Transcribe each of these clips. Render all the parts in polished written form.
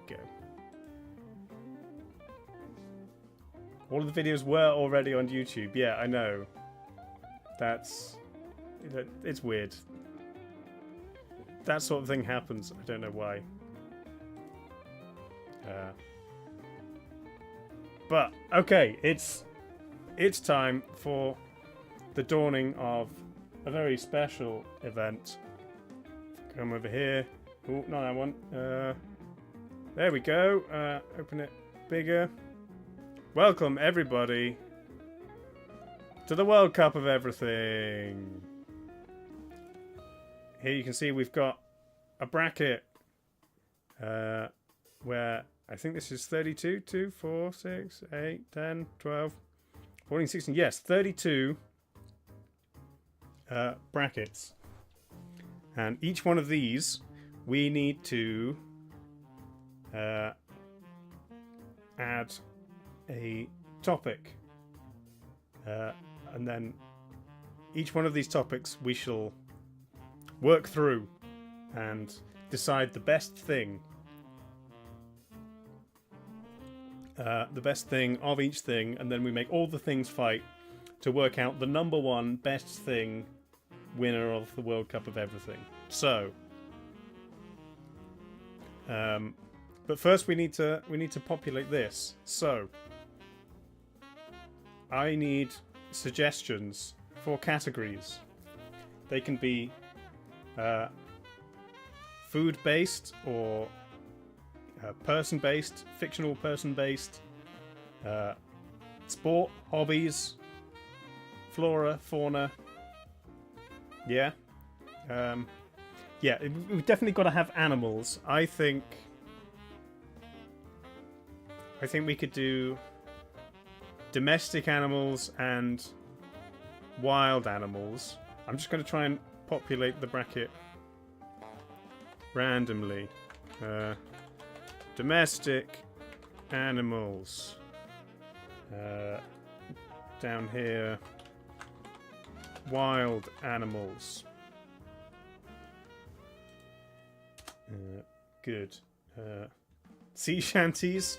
go. All of the videos were already on YouTube. Yeah, I know. It's weird. That sort of thing happens. I don't know why. But okay, it's time for the dawning of a very special event. Come over here. Oh, not that one. There we go. Open it bigger. Welcome everybody to the World Cup of everything. Here you can see we've got a bracket where I think this is 32, 2, 4, 6, 8, 10, 12, 14, 16. Yes, 32 brackets. And each one of these we need to add a topic. And then each one of these topics we shall work through and decide the best thing. The best thing of each thing, and then we make all the things fight to work out the number one best thing winner of the World Cup of everything. So, but first we need to populate this. So, I need suggestions for categories. They can be food-based or person-based, fictional person-based, sport, hobbies, flora, fauna. Yeah. Yeah, we've definitely got to have animals. I think we could do domestic animals and wild animals. I'm just going to try and populate the bracket randomly. Domestic animals. Down here, wild animals. Good. Sea shanties?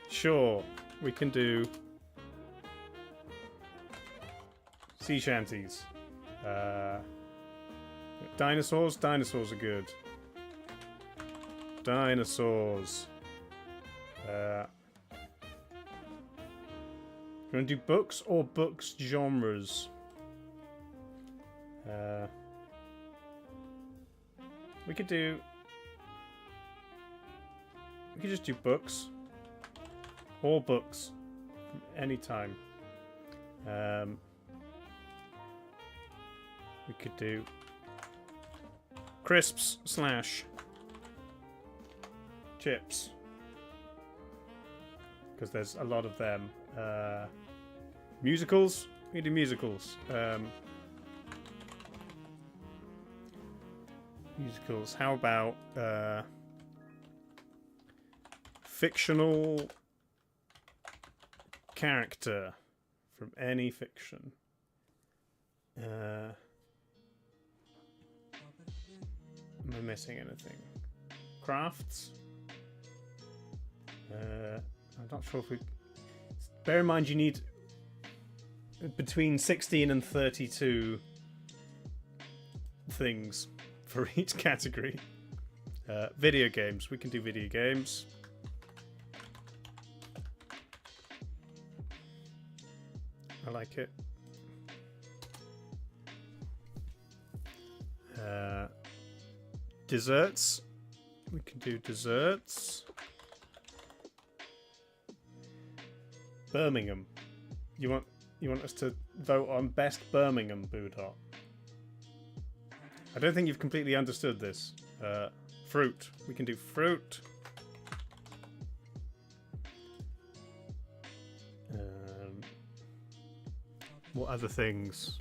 Sure, we can do sea shanties. Dinosaurs? Dinosaurs are good. Dinosaurs. You want to do books or books genres? We could just do books. All books. From any time. We could do crisps / chips. Because there's a lot of them. Musicals? We do musicals. Musicals. How about fictional character from any fiction? Am I missing anything? Crafts? I'm not sure if we... Bear in mind you need between 16 and 32 things for each category. Video games. We can do video games. I like it. Desserts. We can do desserts. Birmingham. You want us to vote on best Birmingham, Boodot? I don't think you've completely understood this. Fruit. We can do fruit. What other things?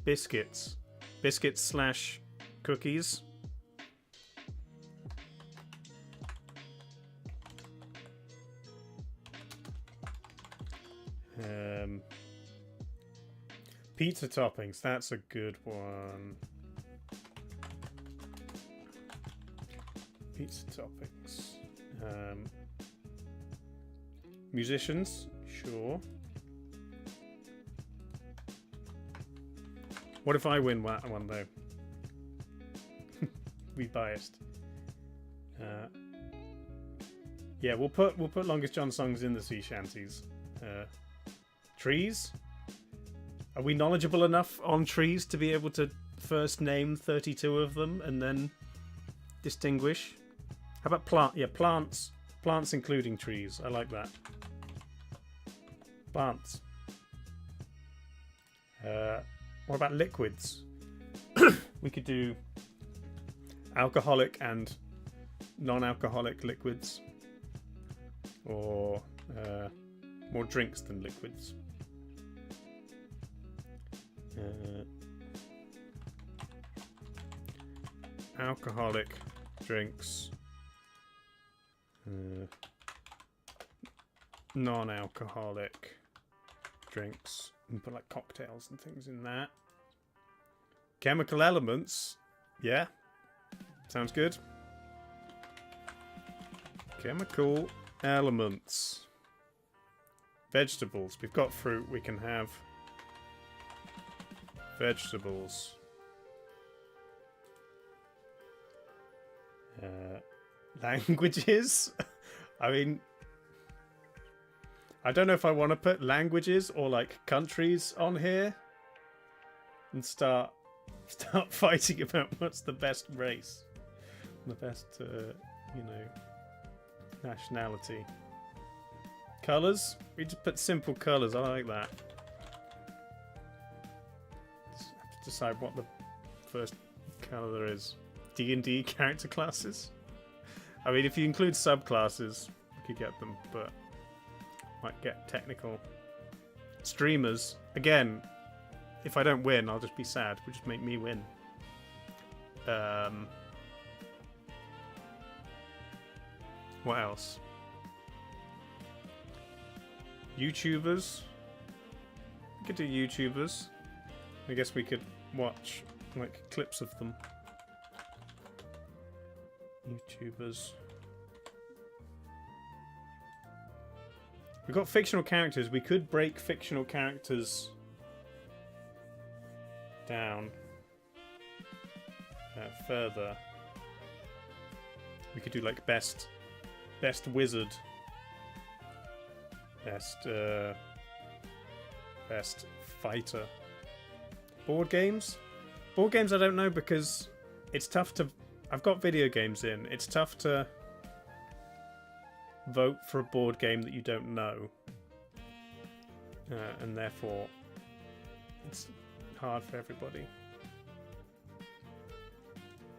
Biscuits. Biscuits / cookies. Pizza toppings. That's a good one. Pizza toppings. Musicians, sure. What if I win one though? Be biased. Yeah, we'll put Longest John songs in the sea shanties. Trees. Are we knowledgeable enough on trees to be able to first name 32 of them and then distinguish? How about plants? Plants including trees. I like that. Plants. What about liquids? We could do alcoholic and non-alcoholic liquids, or more drinks than liquids. Alcoholic drinks, non-alcoholic drinks, and put like cocktails and things in that. Chemical elements, yeah, sounds good. Chemical elements. Vegetables. We've got fruit. We can have vegetables. Languages. I mean, I don't know if I want to put languages or like countries on here and start fighting about what's the best race, the best, you know, nationality. Colours? We just put simple colours. I like that. Just have to decide what the first colour is. D&D character classes? I mean, if you include subclasses, we could get them, but might get technical. Streamers. Again, if I don't win, I'll just be sad. We'll just make me win. What else? YouTubers. We could do YouTubers. I guess we could watch like clips of them. YouTubers. We've got fictional characters. We could break fictional characters down further. We could do like best wizard, best fighter. Board games I don't know, because it's tough to, I've got video games in, it's tough to vote for a board game that you don't know, and therefore it's hard for everybody.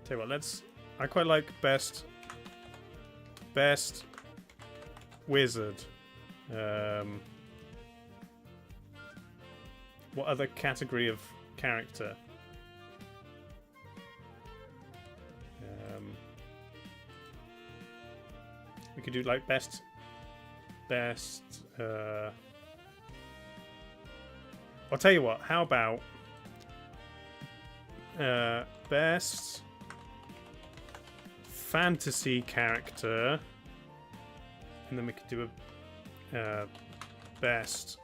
Tell you what, I quite like best wizard. What other category of character? We could do like best I'll tell you what, how about best fantasy character, and then we could do a best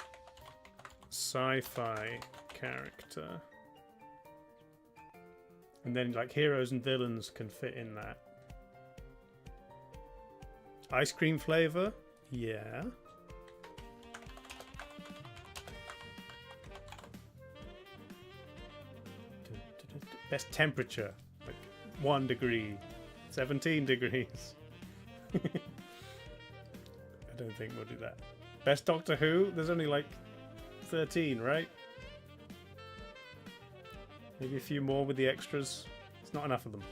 sci-fi character, and then like heroes and villains can fit in that. Ice cream flavor, yeah. Best temperature, like 1 degree, 17 degrees. I don't think we'll do that. Best Doctor Who, there's only like 13, right? Maybe a few more with the extras. It's not enough of them.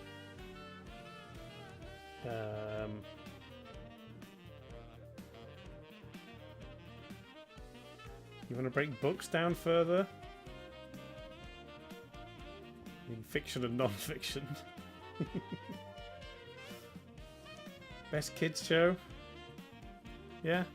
You want to break books down further? In fiction and non-fiction. Best kids show? Yeah.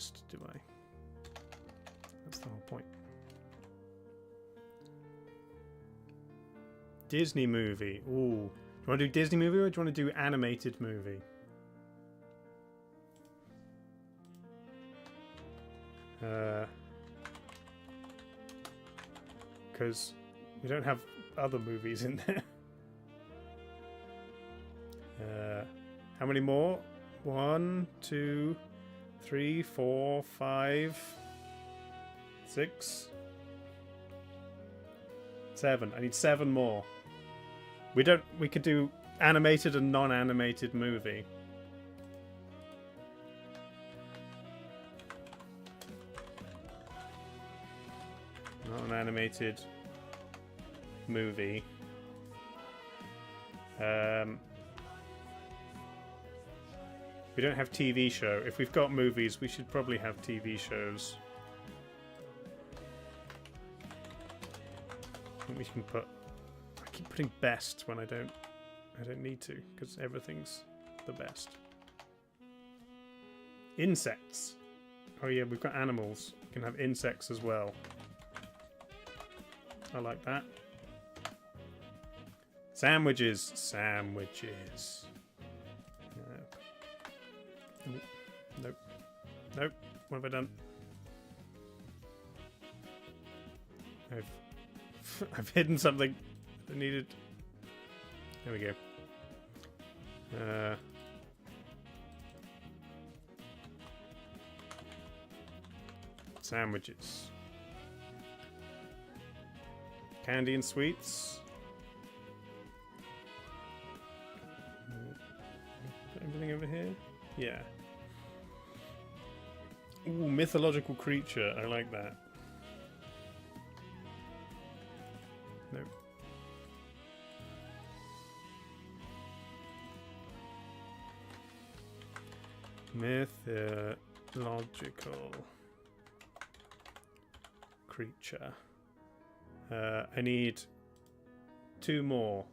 best, do I? That's the whole point. Disney movie. Ooh. Do you want to do Disney movie or do you want to do animated movie? Because we don't have other movies in there. How many more? 1, 2, 3, 4, 5, 6, 7. I need 7 more. We could do animated and non-animated movie. Non-animated movie. We don't have TV show. If we've got movies, we should probably have TV shows. I think we can put. I keep putting best when I don't need to because everything's the best. Insects. Oh yeah, we've got animals. We can have insects as well. I like that. Sandwiches. Sandwiches. Nope. Nope. What have I done? I've hidden something that needed. There we go. Sandwiches. Candy and sweets. Put everything over here? Yeah. Ooh, mythological creature. I like that. Nope. Mythological creature. I need 2 more.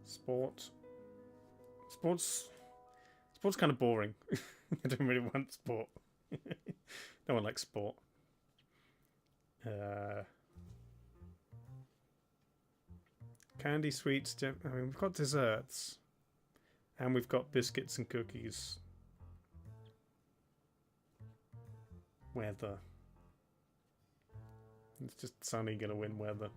Sport's kind of boring. I don't really want sport. No one likes sport. Candy, sweets. I mean, we've got desserts, and we've got biscuits and cookies. Weather. It's just Sunny gonna win weather.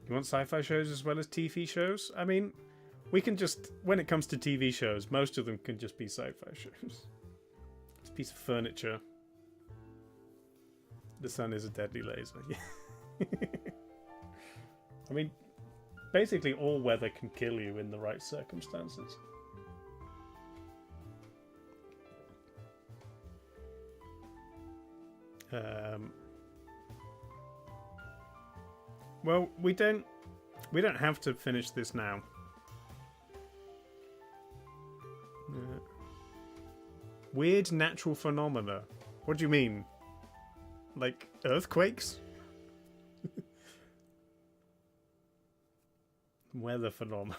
You want sci-fi shows as well as TV shows? I mean, we can just, when it comes to TV shows, most of them can just be sci-fi shows. It's a piece of furniture. The sun is a deadly laser. I mean, basically all weather can kill you in the right circumstances. Well, we don't have to finish this now. Weird natural phenomena. What do you mean? Like earthquakes? Weather phenomena.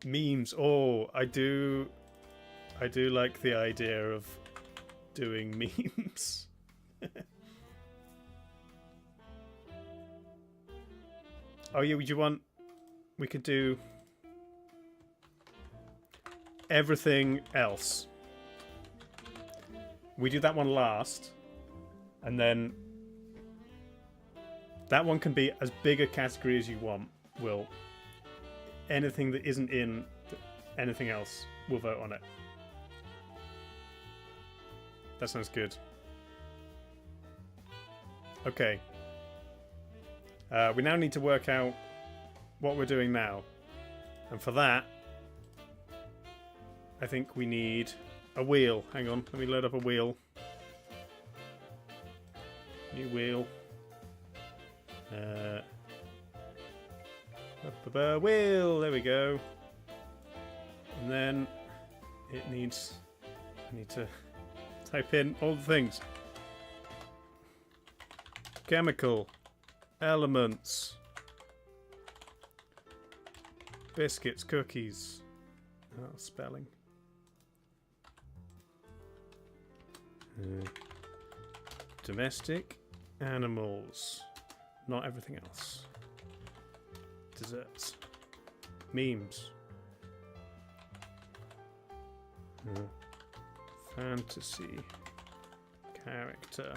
Memes. Oh, I do like the idea of doing memes. Oh yeah, would you want? We could do everything else. We do that one last, and then that one can be as big a category as you want. Will anything that isn't in anything else, we'll vote on it. That sounds good. Okay. We now need to work out what we're doing now. And for that, I think we need a wheel. Hang on, let me load up a wheel. New wheel. Wheel, there we go. And then it needs, I need to type in all the things. chemical, elements, biscuits, cookies. Oh, spelling. Domestic animals. Not everything else. Desserts. Memes. Fantasy. Character.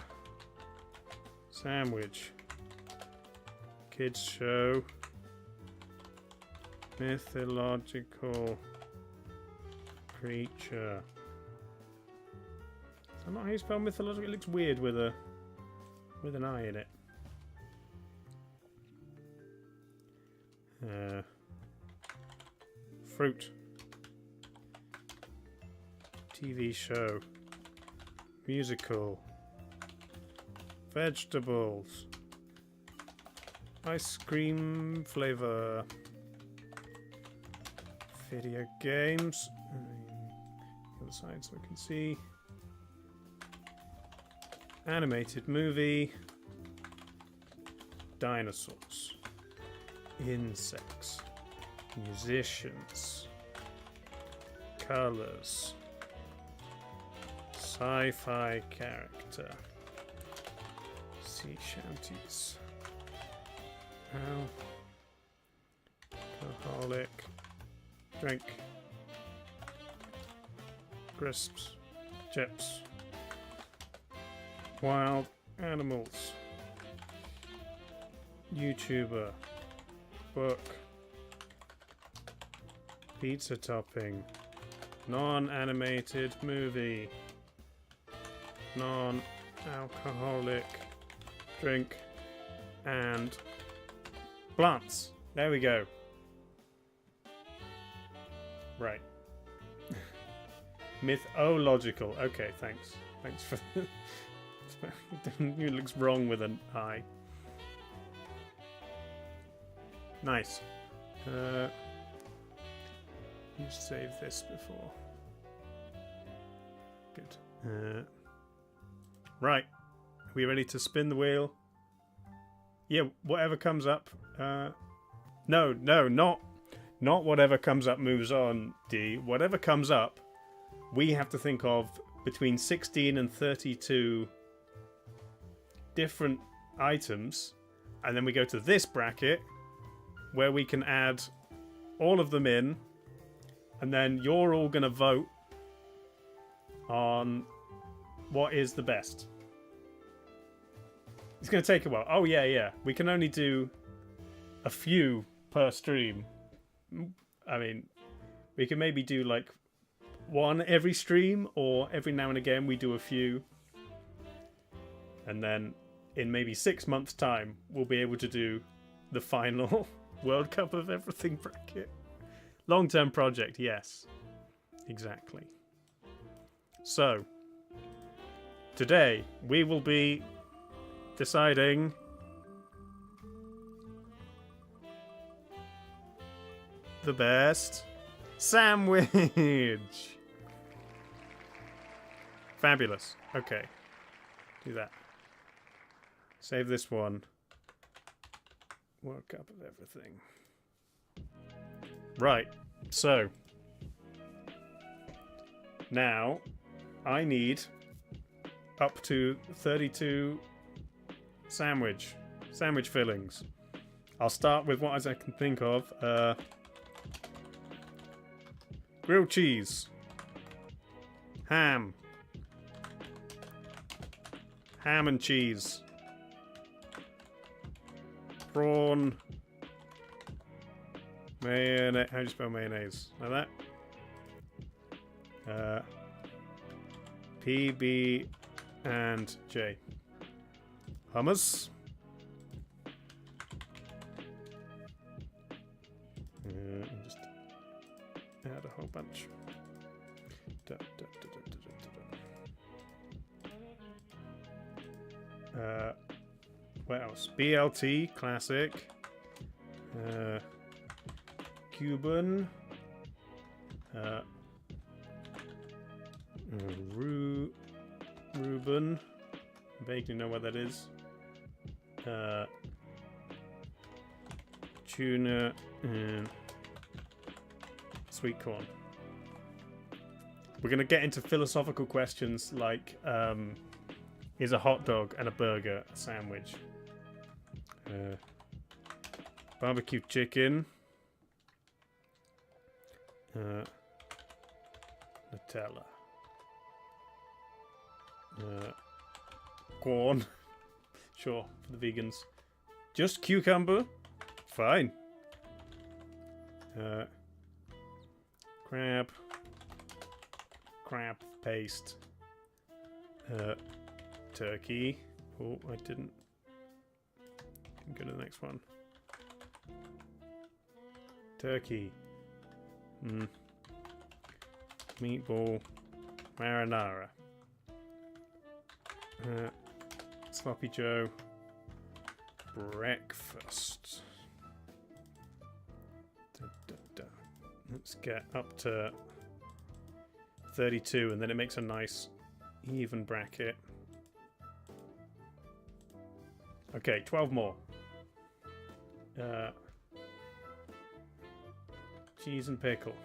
Sandwich. Kids show. Mythological creature. Is that not how you spell mythological? It looks weird with an I in it. Fruit. TV show. Musical. Vegetables. Ice cream flavor. Video games. The other side so I can see. Animated movie. Dinosaurs. Insects. Musicians. Colors. Sci-fi character. Sea shanties. Alcoholic. Drink. Crisps. Chips. Wild animals. YouTuber. Book. Pizza topping. Non-animated movie. Non-alcoholic drink. And plants. There we go. Right. Mythological. Okay, thanks. Thanks for it looks wrong with an I. Nice. Just save this before. Good. Right. Are we ready to spin the wheel? Yeah, whatever comes up. No, not whatever comes up moves on, D. Whatever comes up, we have to think of between 16 and 32 different items, and then we go to this bracket where we can add all of them in, and then you're all going to vote on what is the best. It's going to take a while. Oh, yeah. We can only do a few per stream. I mean, we can maybe do like one every stream, or every now and again we do a few. And then in maybe 6 months' time, we'll be able to do the final World Cup of Everything bracket. Long-term project, yes. Exactly. So, today we will be deciding the best sandwich. Fabulous. Okay. Do that. Save this one. World Cup of Everything. Right. So. Now, I need up to 32 sandwich fillings. I'll start with what I can think of. Grilled cheese. Ham. Ham and cheese. Prawn. Mayonnaise. How do you spell mayonnaise? Like that? PB and J. Hummus. Just add a whole bunch. What else? BLT, classic. Cuban. Reuben. Vaguely know what that is. tuna, and sweet corn. We're going to get into philosophical questions like, is a hot dog and a burger a sandwich? Barbecue chicken. Nutella. Corn. Sure, for the vegans. Just cucumber. Fine. Crab. Crab paste. Turkey. Oh, I didn't go to the next one. Turkey. Meatball. Marinara. Sloppy Joe. Breakfast. Let's get up to 32, and then it makes a nice even bracket. Okay, 12 more. Cheese and pickle.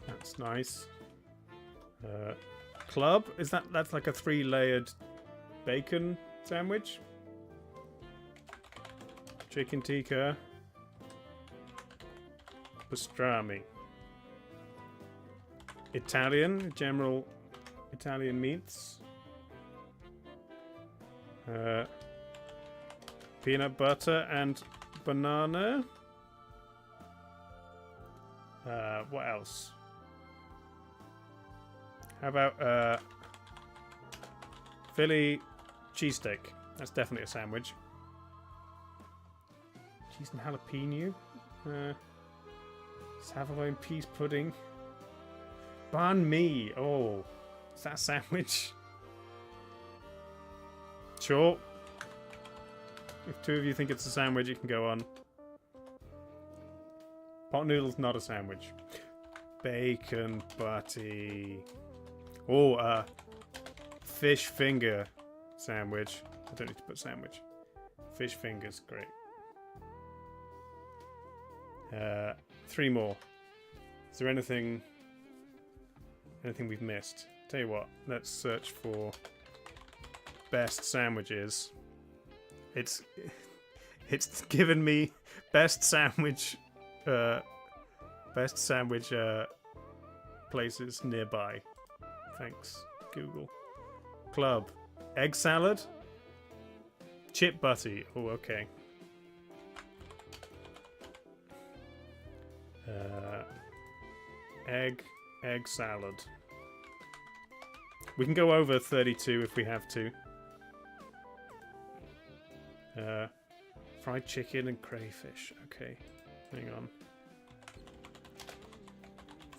That's nice. Club? That's like a 3-layered bacon sandwich? Chicken tikka. Pastrami. Italian, general Italian meats. Peanut butter and banana. What else? How about Philly cheesesteak? That's definitely a sandwich. Cheese and jalapeno. Savoy peas pudding. Banh mi. Oh, is that a sandwich? Sure. If two of you think it's a sandwich, you can go on. Pot noodles, not a sandwich. Bacon butty. Oh, fish finger sandwich. I don't need to put sandwich. Fish fingers, great. 3 more. Is there anything we've missed? Tell you what, let's search for best sandwiches. It's given me best sandwich places nearby. Thanks, Google. Club. Egg salad? Chip butty. Oh, okay. Egg salad. We can go over 32 if we have to. Fried chicken and crayfish. Okay, hang on.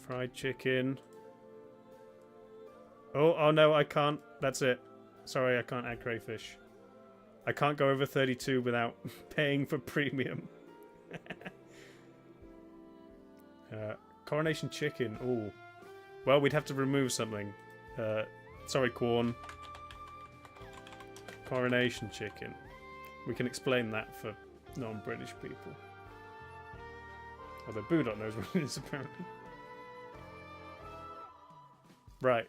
Fried chicken. Oh no, I can't. That's it. Sorry, I can't add crayfish. I can't go over 32 without paying for premium. Coronation chicken. Oh, well, we'd have to remove something. Sorry, corn. Coronation chicken. We can explain that for non-British people. Although Boodot knows what it is, apparently. Right.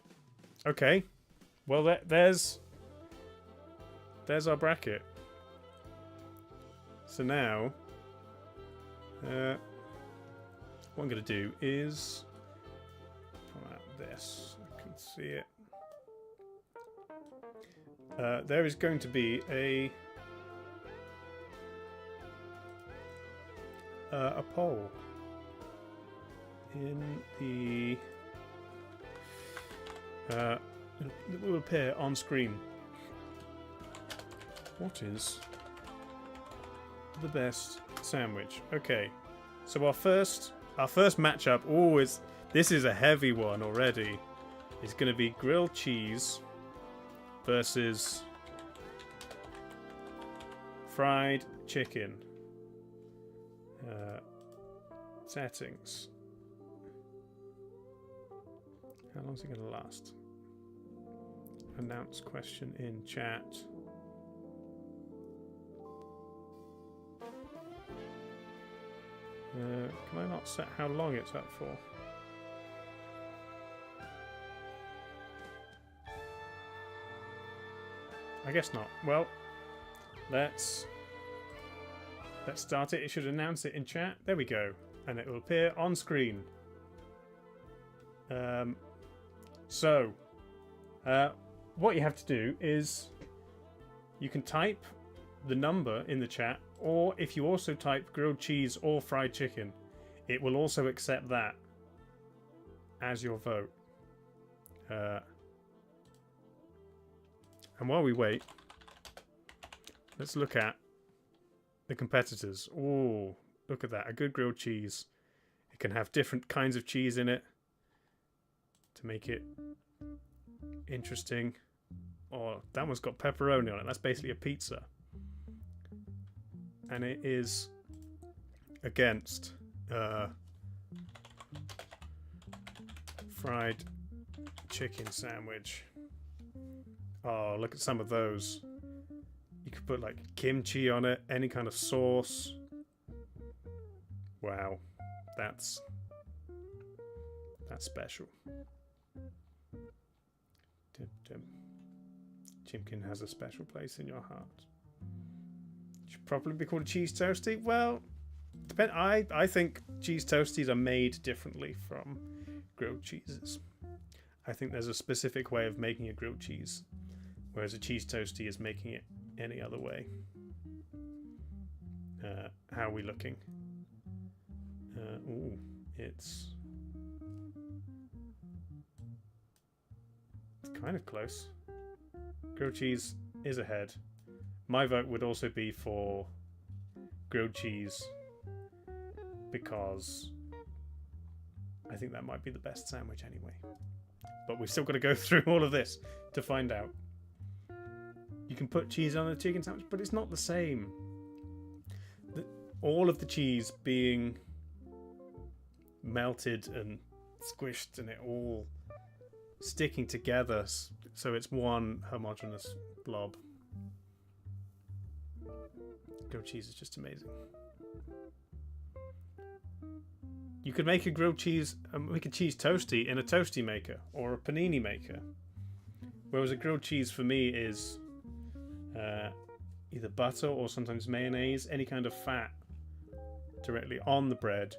Okay. Well, there's our bracket. So now, what I'm going to do is pull out this. I can see it. There is going to be a poll in the that will appear on screen. What is the best sandwich? Okay, so our first matchup. Oh, this is a heavy one already. It's going to be grilled cheese versus fried chicken. Settings. How long is it going to last? Announce question in chat. Can I not set how long it's up for? I guess not. Well, let's start it. It should announce it in chat. There we go. And it will appear on screen. So, what you have to do is you can type the number in the chat, or if you also type grilled cheese or fried chicken, it will also accept that as your vote. And while we wait, let's look at the competitors. Oh, look at that. A good grilled cheese. It can have different kinds of cheese in it to make it interesting. Oh, that one's got pepperoni on it. That's basically a pizza. And it is against fried chicken sandwich. Oh, look at some of those. You could put like kimchi on it, any kind of sauce. Wow, that's special. Chimkin has a special place in your heart. Should probably be called a cheese toastie. Well, I think cheese toasties are made differently from grilled cheeses. I think there's a specific way of making a grilled cheese, whereas a cheese toastie is making it any other way. How are we looking? Ooh, it's kind of close. Grilled cheese is ahead. My vote would also be for grilled cheese because I think that might be the best sandwich anyway. But we've still got to go through all of this to find out. You can put cheese on a chicken sandwich, but it's not the same. All of the cheese being melted and squished and it all sticking together so it's one homogeneous blob. Grilled cheese is just amazing. You could make a grilled cheese, make a cheese toastie in a toastie maker or a panini maker. Whereas a grilled cheese for me is either butter or sometimes mayonnaise, any kind of fat directly on the bread,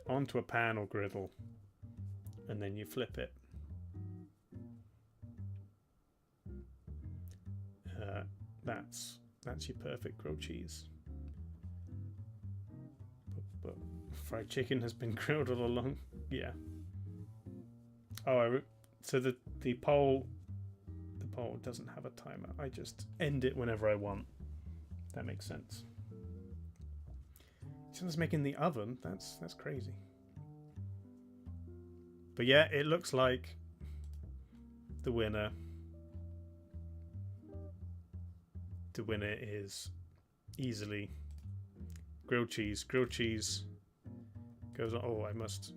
onto a pan or griddle, and then you flip it. That's your perfect grilled cheese. But fried chicken has been grilled all along. Yeah. Oh, so the poll doesn't have a timer. I just end it whenever I want. That makes sense. Someone's making the oven. That's crazy. But yeah, it looks like the winner. The winner is easily grilled cheese. Grilled cheese goes on. Oh, I must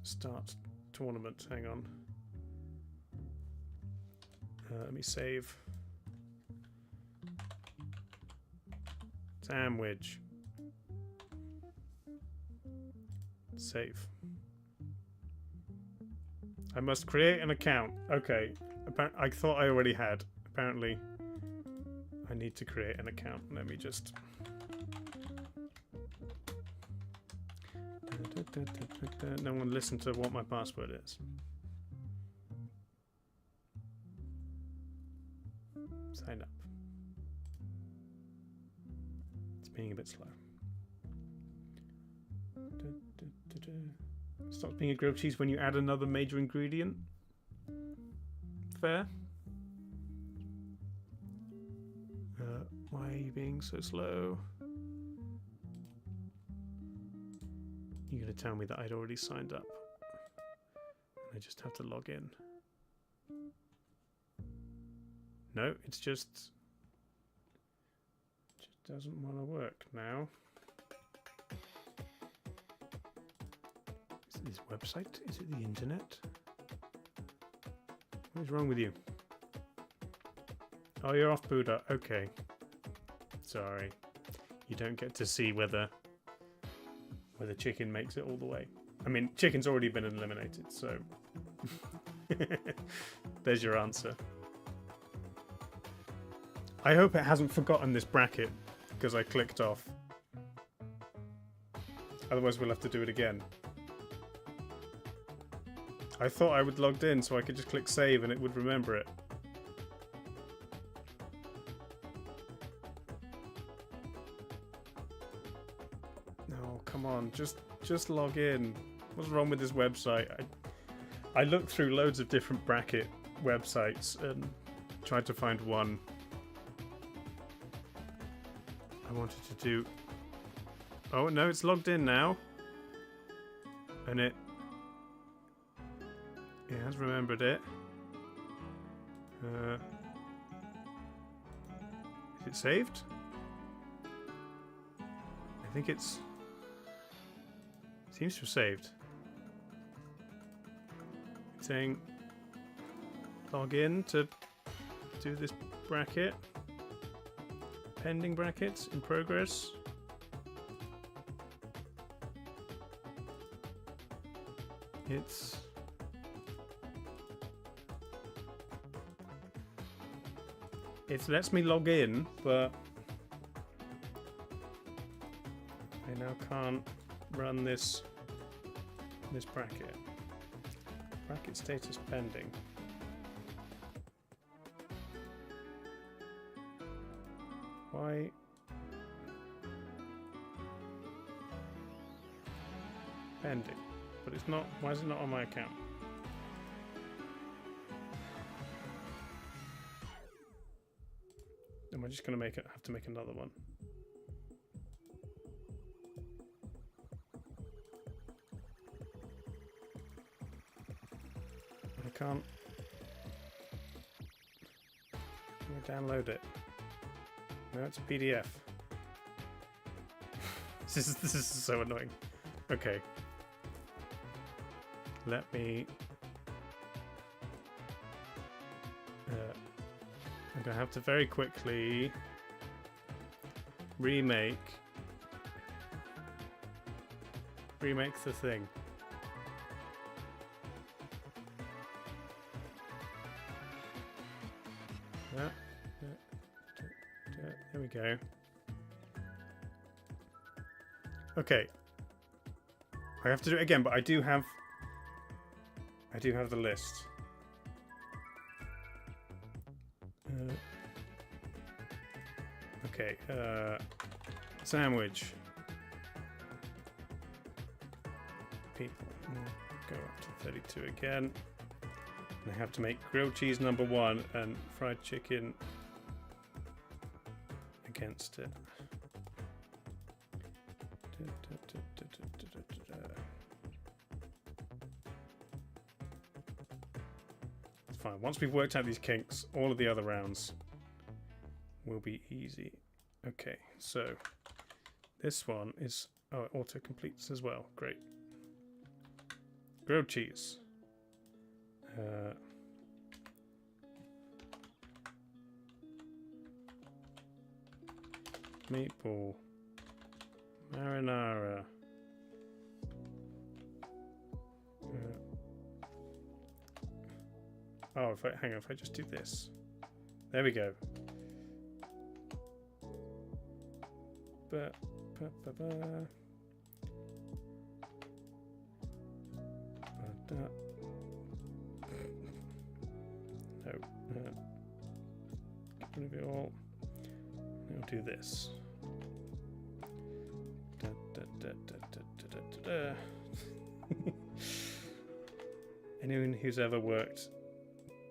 start tournament. Hang on. Let me save. Sandwich. Save. I must create an account. Okay. I thought I already had. Apparently, I need to create an account. Let me just... No one listen to what my password is. Sign up. It's being a bit slow. Stops being a grilled cheese when you add another major ingredient. Fair. Why are you being so slow? You're going to tell me that I'd already signed up. I just have to log in. No, it just doesn't want to work now. Is it this website? Is it the internet? What is wrong with you? Oh, you're off Buddha. Okay. Sorry. you don't get to see whether chicken makes it all the way. I mean, chicken's already been eliminated, so there's your answer. I hope it hasn't forgotten this bracket because I clicked off. Otherwise we'll have to do it again. I thought I would logged in so I could just click save and it would remember it. No, come on, just log in. What's wrong with this website? I looked through loads of different bracket websites and tried to find one I wanted to do. Oh no, it's logged in now. And it has remembered it. Is it saved? I think it's... seems to have saved. It's saying log in to do this bracket. Pending brackets in progress. It lets me log in, but I now can't run this bracket. Bracket status pending. Why? Pending. But it's not. Why is it not on my account? Am I just going to have to make another one? I can't. Can I download it? No, it's a PDF. This is so annoying. Okay. Let me... I'm going to have to very quickly remake the thing. There we go. Okay. I have to do it again, but I do have the list. Okay, sandwich. People. Go up to 32 again. And I have to make grilled cheese #1 and fried chicken against it. It's fine. Once we've worked out these kinks, all of the other rounds will be easy. Okay, so this one is... oh, it auto-completes as well. Great. Grilled cheese. Meatball. Marinara. Oh, hang on, if I just do this. There we go. No. Get rid of it all. We'll do this. Anyone who's ever worked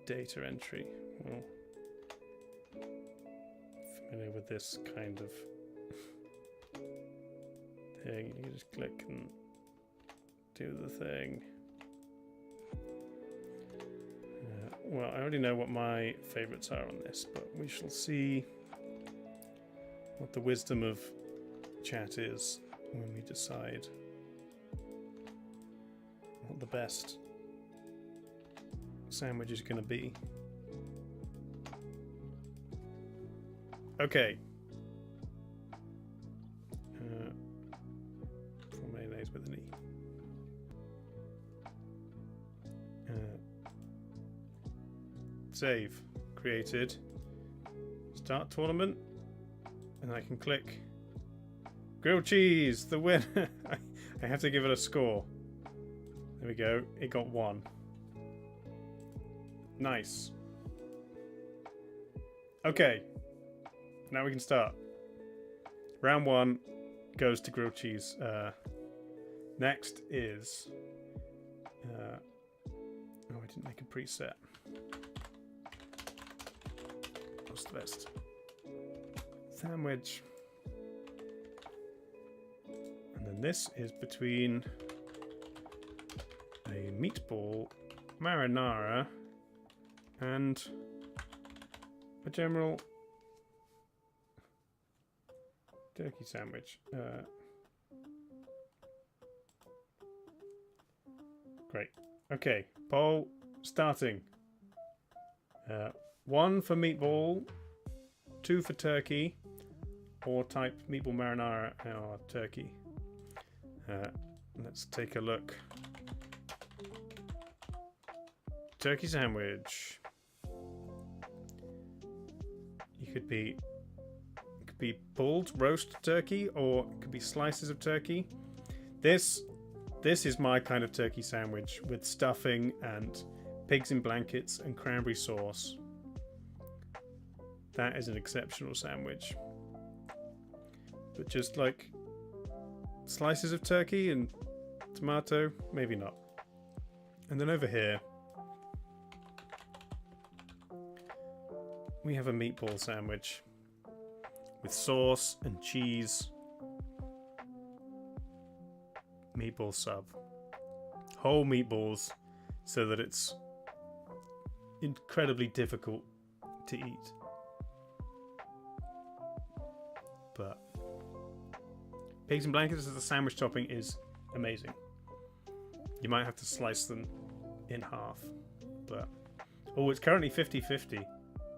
data entry will be familiar with this kind of thing. You just click and do the thing. Well, I already know what my favorites are on this, but we shall see what the wisdom of chat is when we decide what the best sandwich is going to be. Okay. Save. Created. Start tournament. And I can click grilled cheese, the winner. I have to give it a score. There we go. It got 1. Nice. Okay. Now we can start. Round 1 goes to grilled cheese. Next is... oh, I didn't make a preset. What's the best? Sandwich. And then this is between a meatball marinara and a general turkey sandwich. Great. Okay, poll starting. 1 for meatball, 2 for turkey, or type meatball marinara or turkey. Let's take a look. Turkey sandwich. It could be pulled roast turkey, or it could be slices of turkey. This is my kind of turkey sandwich with stuffing and pigs in blankets and cranberry sauce. That is an exceptional sandwich. But just like slices of turkey and tomato, maybe not. And then over here we have a meatball sandwich with sauce and cheese. Meatball sub. Whole meatballs so that it's incredibly difficult to eat. But pigs and blankets as a sandwich topping is amazing. You might have to slice them in half. But oh, it's currently 50-50.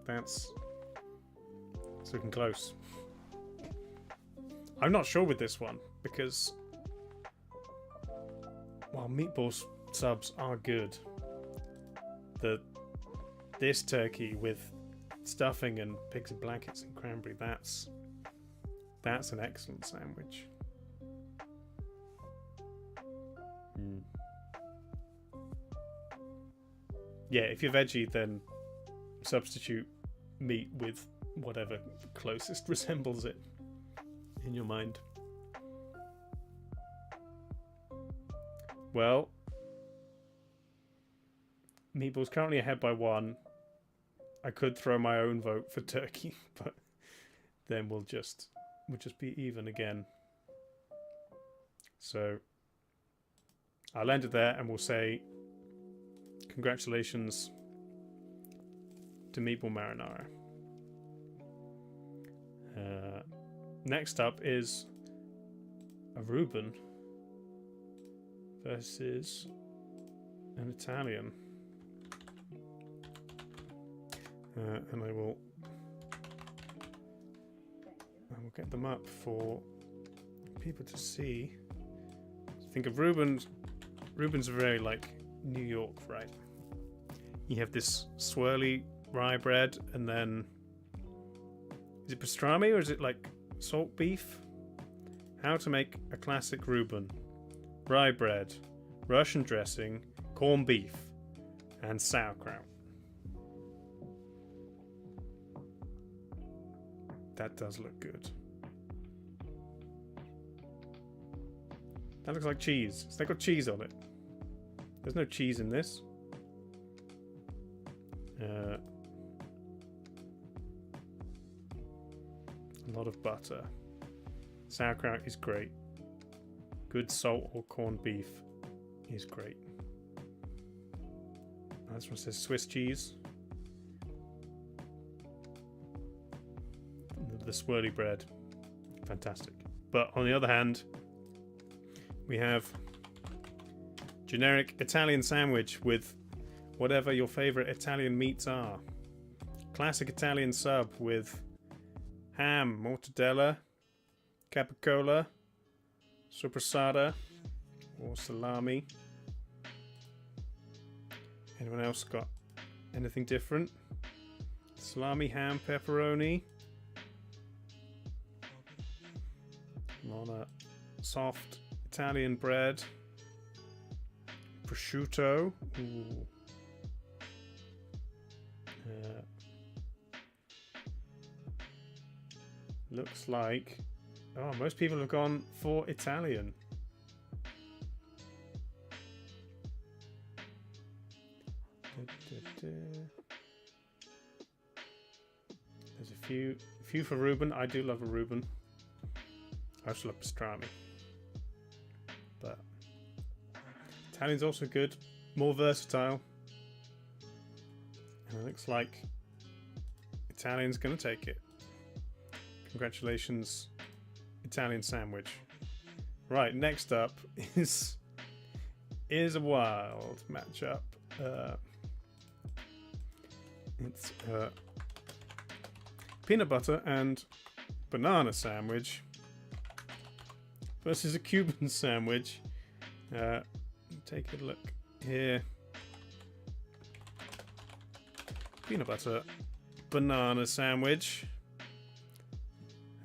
That's looking close. I'm not sure with this one because while meatball subs are good, this turkey with stuffing and pigs and blankets and cranberry, that's an excellent sandwich. Yeah, if you're veggie, then substitute meat with whatever closest resembles it in your mind. Well, meatball's currently ahead by 1. I could throw my own vote for turkey, but then we'll just be even again. So I'll end it there and we'll say congratulations to meatball marinara. Next up is a Reuben versus an Italian. And I will get them up for people to see. Think of Reubens. Reubens are very like New York, right? You have this swirly rye bread, and then is it pastrami or is it like salt beef? How to make a classic Reuben: rye bread, Russian dressing, corned beef, and sauerkraut. That does look good. That looks like cheese. It's got cheese on it. There's no cheese in this. A lot of butter. Sauerkraut is great. Good salt or corned beef is great. This one says Swiss cheese. The swirly bread. Fantastic. But on the other hand, we have generic Italian sandwich with whatever your favorite Italian meats are. Classic Italian sub with ham, mortadella, capicola, sopressata, or salami. Anyone else got anything different? Salami, ham, pepperoni. On a soft Italian bread. Prosciutto. Ooh. Looks like... Oh, most people have gone for Italian. There's a few for Reuben. I do love a Reuben. I also love pastrami. But Italian's also good. More versatile. And it looks like Italian's going to take it. Congratulations, Italian sandwich. Right, next up is a wild matchup. It's peanut butter and banana sandwich versus a Cuban sandwich. Take a look here. Peanut butter banana sandwich.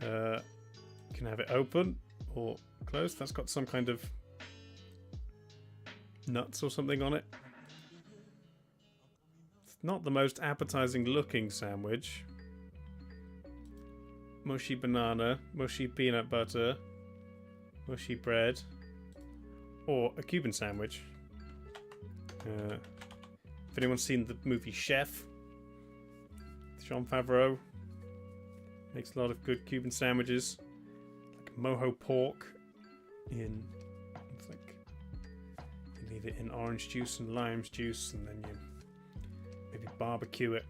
Can have it open or closed. That's got some kind of nuts or something on it. It's not the most appetizing looking sandwich. Mushy banana, mushy peanut butter, mushy bread, or a Cuban sandwich. If anyone's seen the movie Chef, Jon Favreau makes a lot of good Cuban sandwiches, like mojo pork in, it's like you leave it in orange juice and lime juice, and then you maybe barbecue it,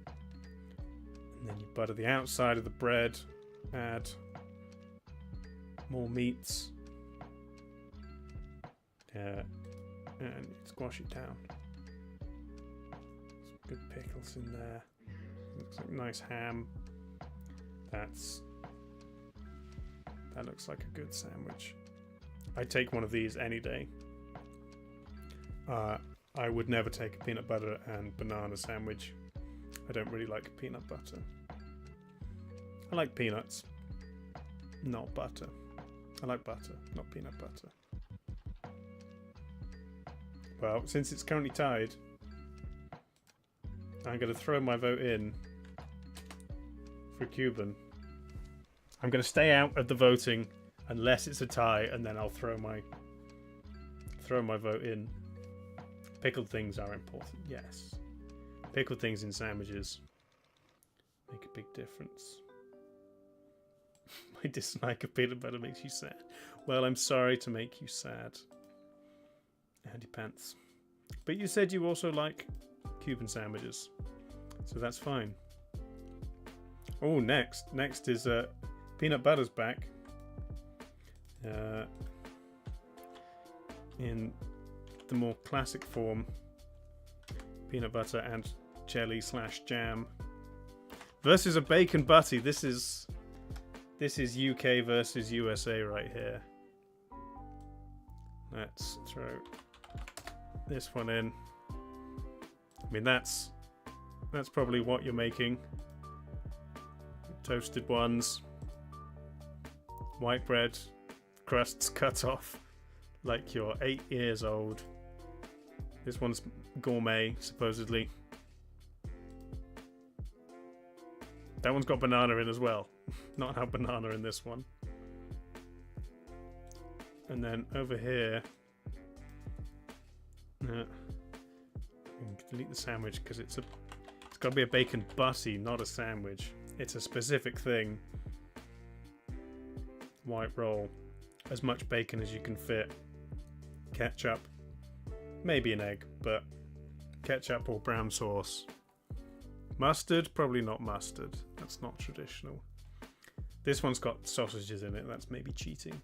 and then you butter the outside of the bread, add more meats, and you squash it down. Some good pickles in there. Looks like nice ham. That looks like a good sandwich. I'd take one of these any day. I would never take a peanut butter and banana sandwich. I don't really like peanut butter. I like peanuts, not butter. I like butter, not peanut butter. Well, since it's currently tied, I'm going to throw my vote in for Cuban. I'm going to stay out of the voting unless it's a tie, and then I'll throw my vote in. Pickled things are important, yes. Pickled things in sandwiches make a big difference. My dislike of peanut butter makes you sad. Well, I'm sorry to make you sad, Andy Pants. But you said you also like Cuban sandwiches, so that's fine. Oh, next is peanut butter's back. In the more classic form, peanut butter and jelly / jam versus a bacon butty. This is UK versus USA right here. Let's throw this one in. I mean, that's probably what you're making. Toasted ones, white bread, crusts cut off like you're 8 years old. This one's gourmet, supposedly. That one's got banana in as well. Not have banana in this one. And then over here, delete the sandwich because it's got to be a bacon butty, not a sandwich. It's a specific thing. White roll, as much bacon as you can fit. Ketchup, maybe an egg, but ketchup or brown sauce. Mustard, probably not mustard. That's not traditional. This one's got sausages in it. That's maybe cheating.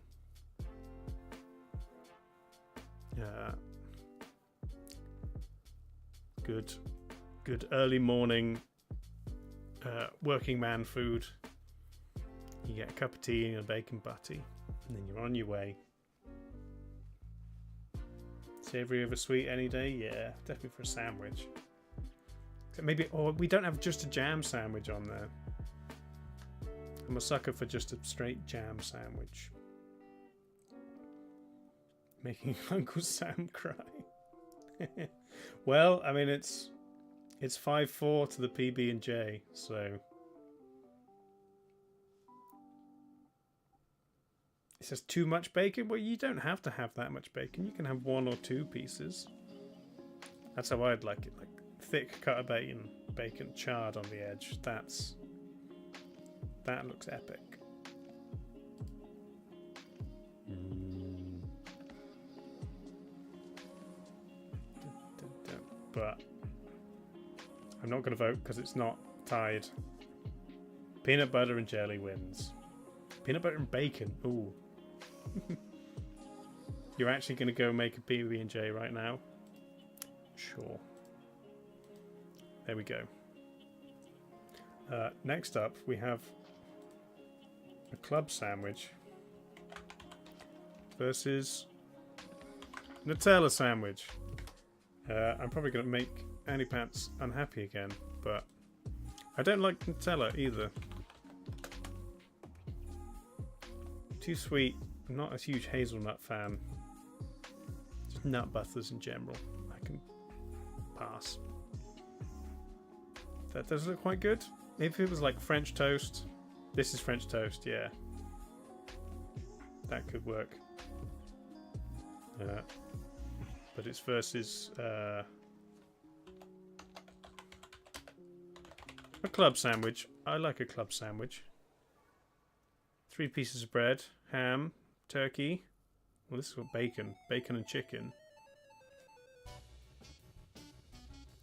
Good early morning working man food. You get a cup of tea and a bacon butty, and then you're on your way. Savoury over sweet any day? Yeah, definitely for a sandwich. Maybe, or we don't have just a jam sandwich on there. I'm a sucker for just a straight jam sandwich. Making Uncle Sam cry. Well, I mean, it's 5-4 to the PB&J, so... It says too much bacon? Well, you don't have to have that much bacon. You can have 1 or 2 pieces. That's how I'd like it. Like thick cut of bacon charred on the edge. That looks epic. But I'm not going to vote because it's not tied. Peanut butter and jelly wins. Peanut butter and bacon. Ooh. You're actually going to go make a PB&J right now? Sure. There we go. Next up, we have a club sandwich versus Nutella sandwich. I'm probably going to make Andy Pants unhappy again, but I don't like Nutella either. Too sweet. I'm not a huge hazelnut fan. Just nut butters in general. I can pass. That does look quite good. If it was like French toast. This is French toast, yeah. That could work. But it's versus a club sandwich. I like a club sandwich. 3 pieces of bread, ham, turkey. Well, this is got bacon. Bacon and chicken.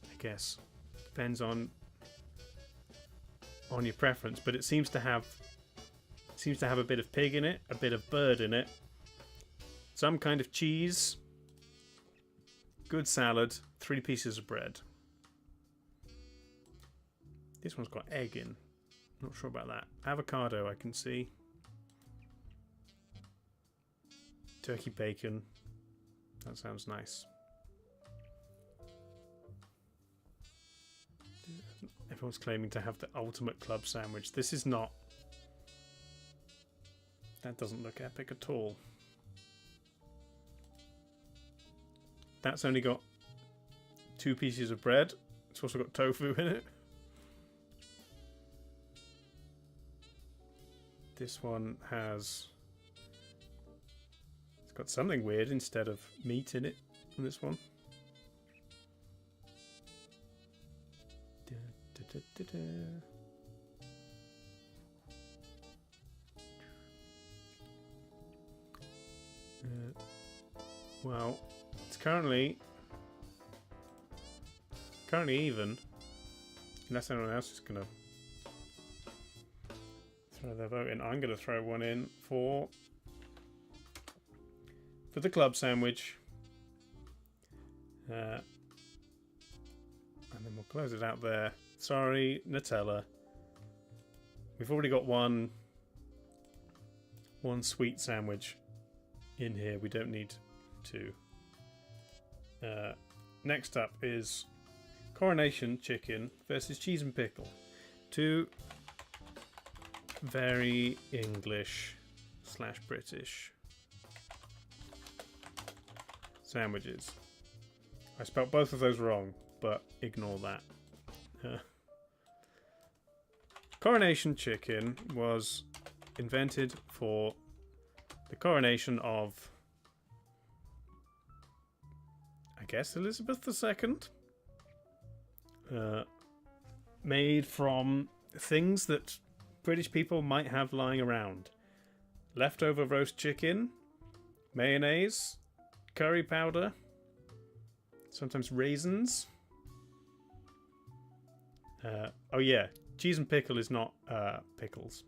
I guess. Depends on your preference, but it seems to have a bit of pig in it, a bit of bird in it, some kind of cheese, good salad, 3 pieces of bread. This one's got egg in. Not sure about that. Avocado, I can see. Turkey bacon. That sounds nice. Everyone's claiming to have the ultimate club sandwich. This is not. That doesn't look epic at all. That's only got 2 pieces of bread. It's also got tofu in it. This one has... It's got something weird instead of meat in it on this one. Well, it's currently even, unless anyone else is gonna throw their vote in. I'm gonna throw one in for the club sandwich, and then we'll close it out there. Sorry, Nutella. We've already got one sweet sandwich in here. We don't need 2. Next up is Coronation Chicken versus Cheese and Pickle. 2 very English / British sandwiches. I spelt both of those wrong, but ignore that. Coronation Chicken was invented for the coronation of, I guess, Elizabeth II. Made from things that British people might have lying around. Leftover roast chicken, mayonnaise, curry powder, sometimes raisins. Oh yeah, cheese and pickle is not pickles.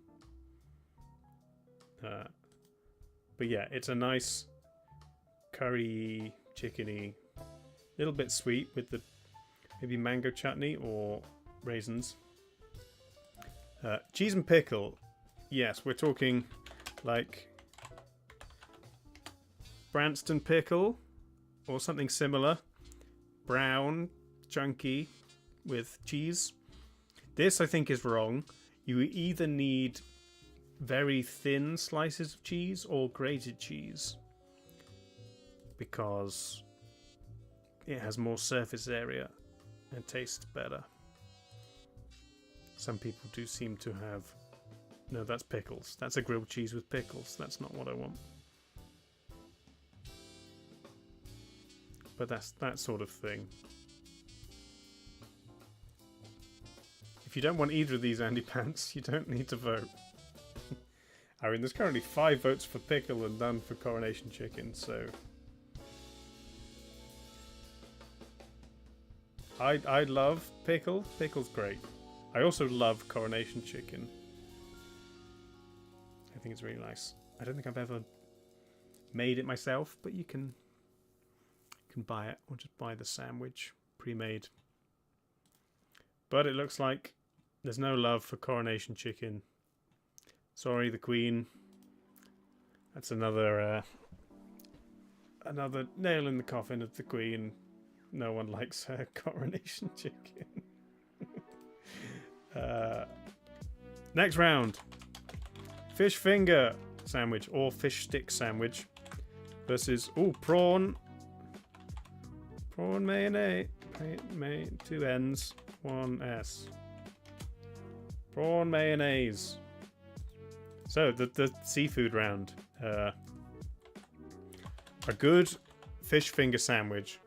But yeah, it's a nice curry, chickeny, little bit sweet with the maybe mango chutney or raisins. Cheese and pickle, yes, we're talking like Branston pickle or something similar. Brown, chunky, with cheese. This, I think, is wrong. You either need very thin slices of cheese or grated cheese, because it has more surface area and tastes better. Some people do seem to have... No, that's pickles. That's a grilled cheese with pickles. That's not what I want. But that's that sort of thing. If you don't want either of these, Andy Pants, you don't need to vote. I mean, there's currently 5 votes for pickle and none for coronation chicken, so... I love pickle. Pickle's great. I also love coronation chicken. I think it's really nice. I don't think I've ever made it myself, but you can buy it or just buy the sandwich pre-made. But it looks like there's no love for coronation chicken. Sorry, the Queen. That's another nail in the coffin of the Queen. No one likes her coronation chicken. Next round. Fish finger sandwich or fish stick sandwich versus prawn. Prawn mayonnaise. 2 N's, 1 S. Prawn mayonnaise. So the seafood round. A good fish finger sandwich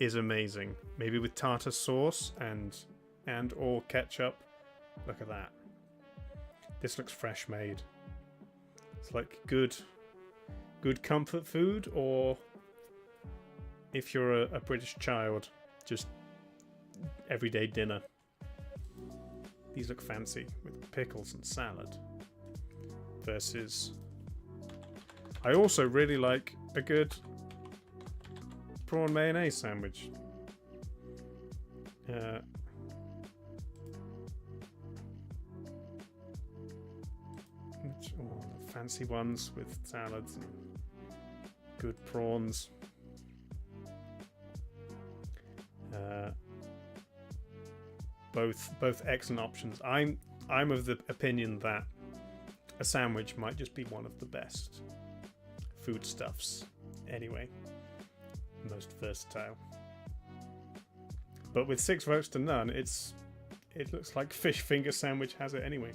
is amazing. Maybe with tartar sauce and or ketchup. Look at that. This looks fresh made. It's like good comfort food, or if you're a British child, just everyday dinner. These look fancy with pickles and salad. Versus, I also really like a good prawn mayonnaise sandwich. Fancy ones with salads and good prawns. Both excellent options. I'm of the opinion that a sandwich might just be one of the best foodstuffs anyway. Most versatile. But with 6 votes to none, it looks like fish finger sandwich has it anyway.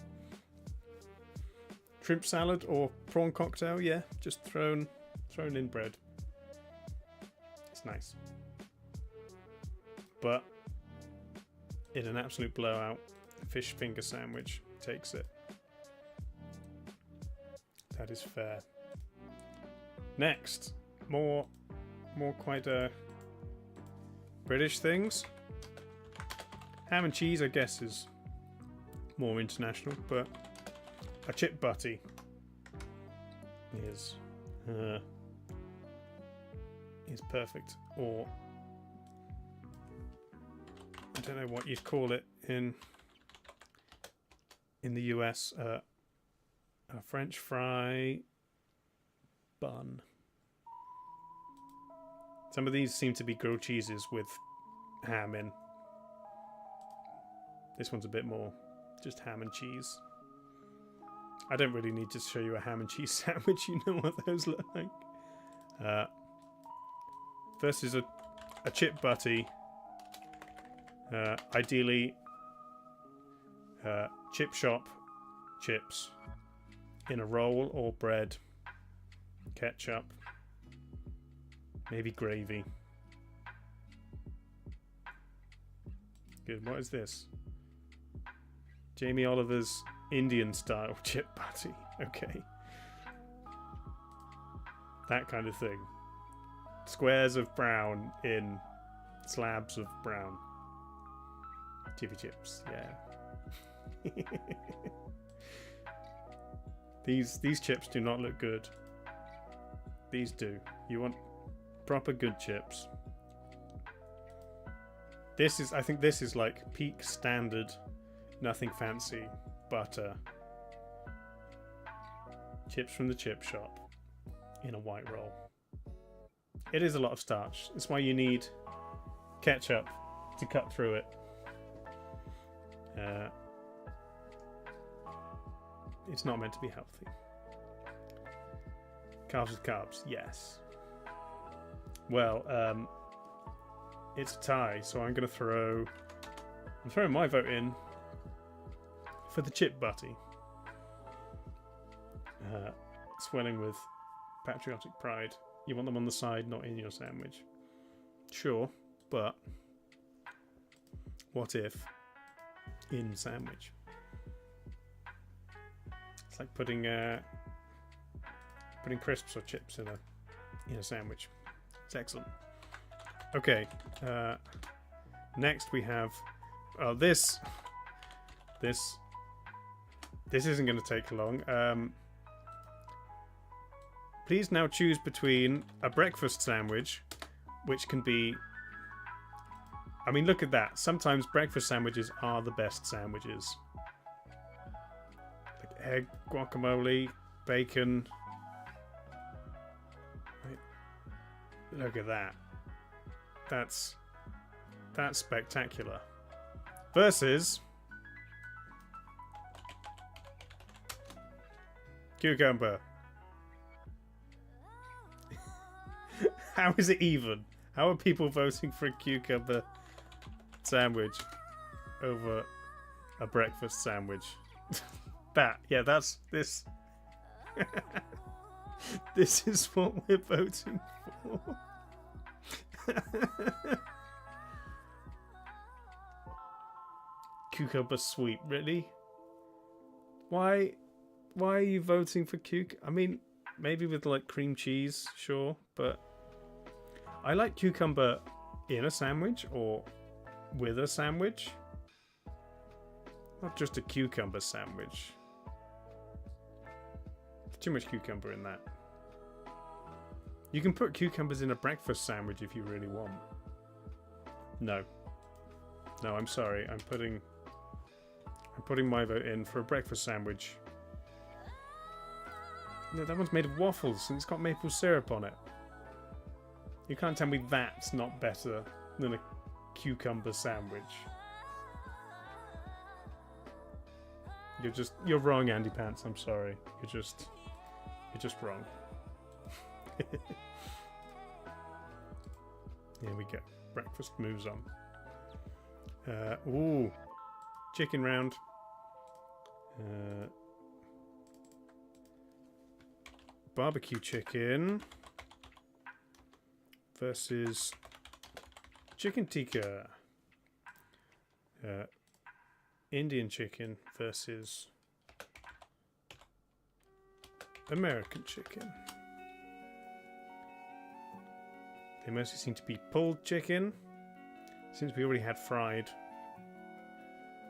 Shrimp salad or prawn cocktail, yeah, just thrown in bread. It's nice. But in an absolute blowout, fish finger sandwich takes it. That is fair. Next, more quite British things. Ham and cheese, I guess, is more international, but a chip butty is perfect. Or I don't know what you'd call it in the US. A French fry bun. Some of these seem to be grilled cheeses with ham in. This one's a bit more just ham and cheese. I don't really need to show you a ham and cheese sandwich. You know what those look like. Versus a chip butty. Ideally, chip shop chips in a roll or bread. Ketchup. Maybe gravy. Good. What is this? Jamie Oliver's Indian style chip butty. Okay. That kind of thing. Squares of brown in slabs of brown. Chippy chips, yeah. These chips do not look good. These do. You want proper good chips. I think this is like peak standard, nothing fancy, butter. Chips from the chip shop in a white roll. It is a lot of starch. It's why you need ketchup to cut through it. It's not meant to be healthy. Carbs with carbs, yes. Well, it's a tie, so I'm throwing my vote in for the chip butty. Swelling with patriotic pride. You want them on the side, not in your sandwich. Sure, but what if in sandwich? It's like putting crisps or chips in a sandwich. It's excellent. Okay, next we have this isn't going to take long. Please now choose between a breakfast sandwich, which can be... I mean, look at that. Sometimes breakfast sandwiches are the best sandwiches. Like egg, guacamole, bacon. Look at that. That's spectacular. Versus cucumber. How is it even? How are people voting for a cucumber sandwich over a breakfast sandwich? That's this. This is what we're voting for. Cucumber sweet, really? Why are you voting for cucumber? I mean, maybe with like cream cheese, sure, but I like cucumber in a sandwich or with a sandwich. Not just a cucumber sandwich. Too much cucumber in that. You can put cucumbers in a breakfast sandwich if you really want. No, I'm sorry. I'm putting my vote in for a breakfast sandwich. No, that one's made of waffles and it's got maple syrup on it. You can't tell me that's not better than a cucumber sandwich. You're wrong, Andy Pants. I'm sorry. You're just wrong. Here we go. Breakfast moves on. Ooh, chicken round. Barbecue chicken versus chicken tikka. Indian chicken versus American chicken. They mostly seem to be pulled chicken, since we already had fried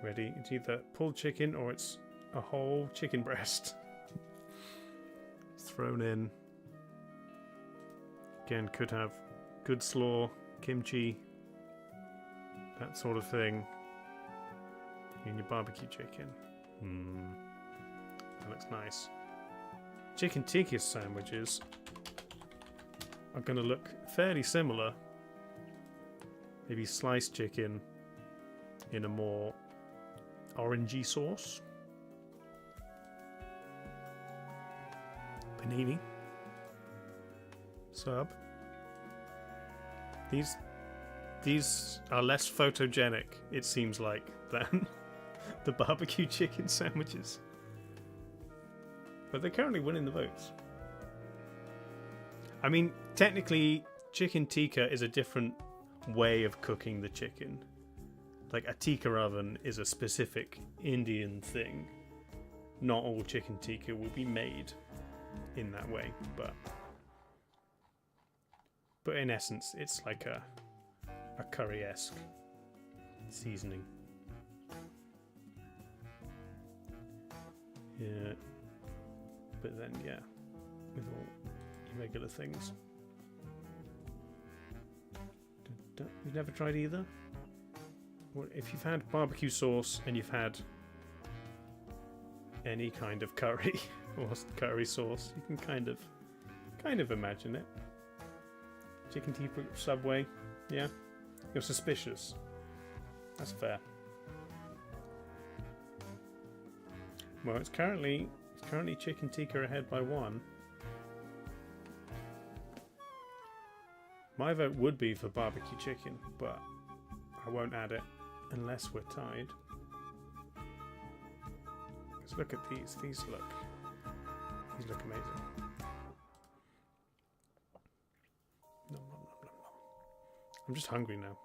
ready. It's either pulled chicken or it's a whole chicken breast. It's thrown in. Again, could have good slaw, kimchi, that sort of thing. In your barbecue chicken. That looks nice. Chicken tikka sandwiches are going to look fairly similar. Maybe sliced chicken in a more orangey sauce. Panini. Sub. These are less photogenic, it seems like, than the barbecue chicken sandwiches. But they're currently winning the votes. I mean, technically, chicken tikka is a different way of cooking the chicken. Like, a tikka oven is a specific Indian thing. Not all chicken tikka will be made in that way, but in essence, it's like a curry-esque seasoning. Yeah, but then with all your regular things. You've never tried either? Well, if you've had barbecue sauce and you've had any kind of curry or curry sauce, you can kind of imagine it. Chicken tikka Subway, yeah. You're suspicious. That's fair. Well, it's currently chicken tikka ahead by 1. My vote would be for barbecue chicken, but I won't add it unless we're tied. Because look at these. These look amazing. Nom, nom, nom, nom, nom. I'm just hungry now.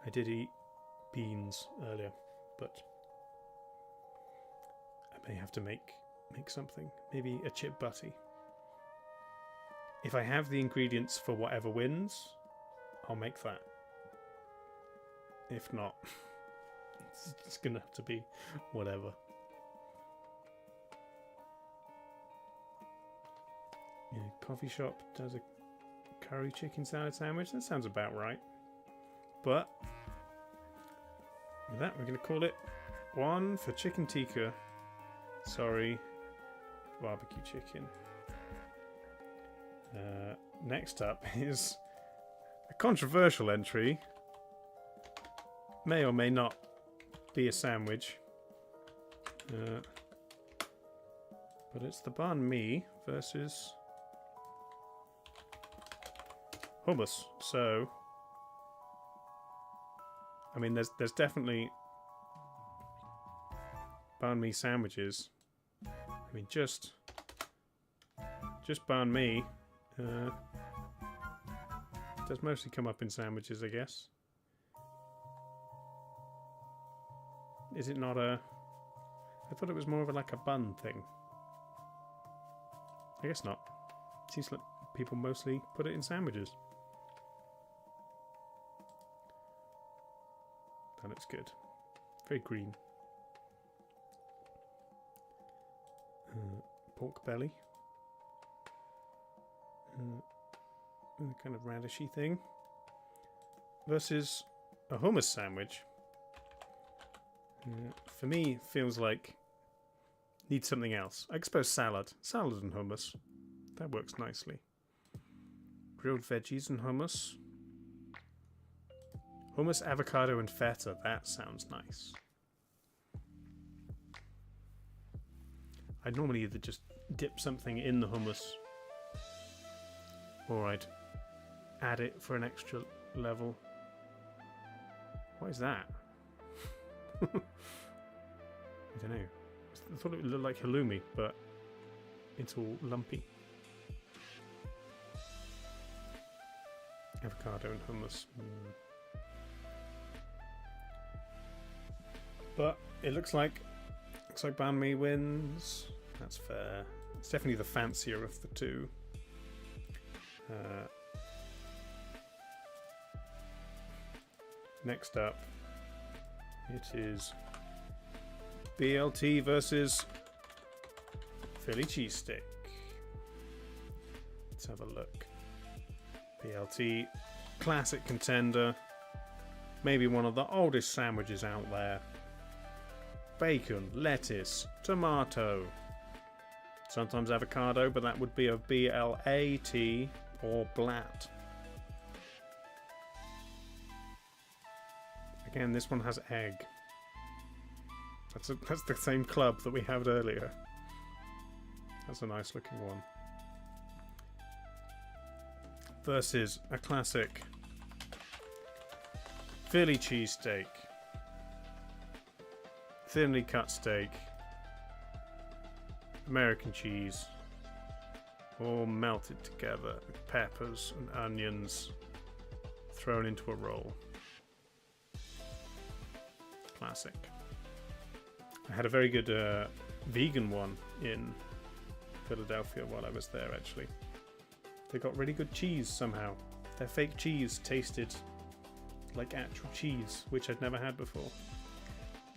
I did eat beans earlier, but I may have to make something. Maybe a chip butty. If I have the ingredients for whatever wins, I'll make that. If not, it's gonna have to be whatever. Yeah, coffee shop does a curry chicken salad sandwich. That sounds about right. But with that, we're gonna call it 1 for chicken tikka. Sorry, barbecue chicken. Next up is a controversial entry. May or may not be a sandwich. But it's the banh mi versus hummus. So, I mean, there's definitely banh mi sandwiches. I mean, just banh mi does mostly come up in sandwiches, I guess. Is it not a... I thought it was more of like a bun thing. I guess not. Seems like people mostly put it in sandwiches. That looks good. Very green. Pork belly. Kind of radishy thing. Versus a hummus sandwich. For me, it feels like needs something else. I suppose salad. Salad and hummus. That works nicely. Grilled veggies and hummus. Hummus, avocado and feta. That sounds nice. I'd normally either just dip something in the hummus or I'd add it for an extra level. What is that? I don't know. I thought it would look like halloumi, but it's all lumpy. Avocado and hummus. But it looks like banh mi wins. That's fair. It's definitely the fancier of the two. Next up, it is BLT versus Philly cheesesteak. Let's have a look. BLT, classic contender. Maybe one of the oldest sandwiches out there. Bacon, lettuce, tomato. Sometimes avocado, but that would be a BLAT or blat. Again, this one has egg. That's the same club that we had earlier. That's a nice looking one. Versus a classic Philly cheesesteak. Thinly cut steak. American cheese. All melted together with peppers and onions. Thrown into a roll. Classic. I had a very good vegan one in Philadelphia while I was there, actually. They got really good cheese somehow. Their fake cheese tasted like actual cheese, which I'd never had before.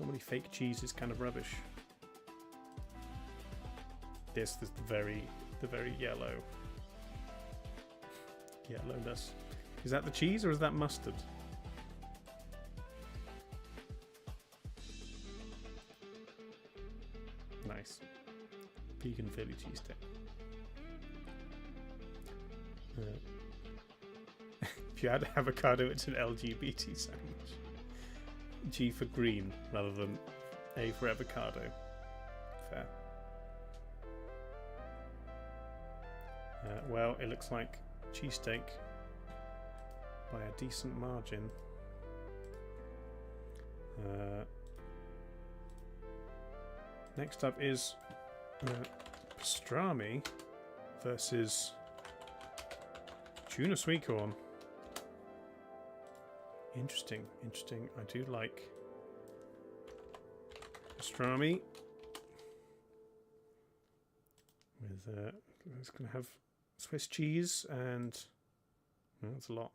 Normally fake cheese is kind of rubbish. This is the very yellowness. Is that the cheese or is that mustard? Nice. Vegan Philly cheesesteak. If you add avocado, it's an LGBT sandwich. G for green rather than A for avocado. fair. Well, it looks like cheesesteak by a decent margin. Next up is pastrami versus tuna sweet corn. Interesting, interesting. I do like pastrami with it's going to have Swiss cheese and that's a lot.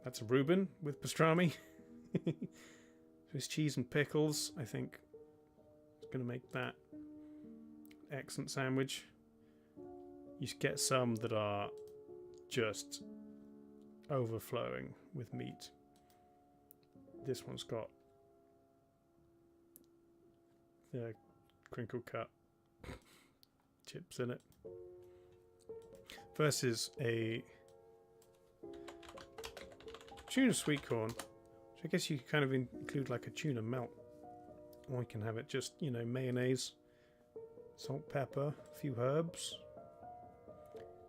That's a Reuben with pastrami. Swiss cheese and pickles. I think it's going to make that an excellent sandwich. You get some that are just overflowing with meat. This one's got the crinkle cut chips in it. Versus a tuna sweet corn, which I guess you could kind of include like a tuna melt. Or you can have it just, you know, mayonnaise, salt, pepper, a few herbs,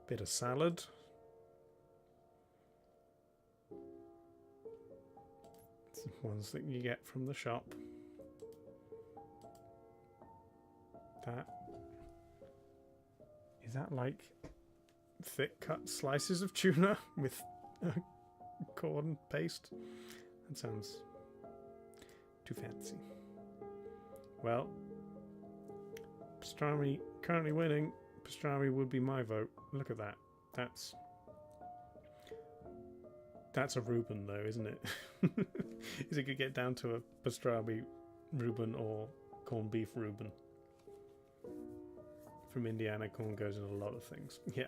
bit of salad. It's the ones that you get from the shop. That is that like thick cut slices of tuna with corn paste? That sounds too fancy. Well, pastrami currently winning. Pastrami would be my vote. Look at that. That's a Reuben though, isn't it? Is it could get down to a pastrami Reuben or corned beef Reuben? From Indiana, corn goes in a lot of things. Yeah.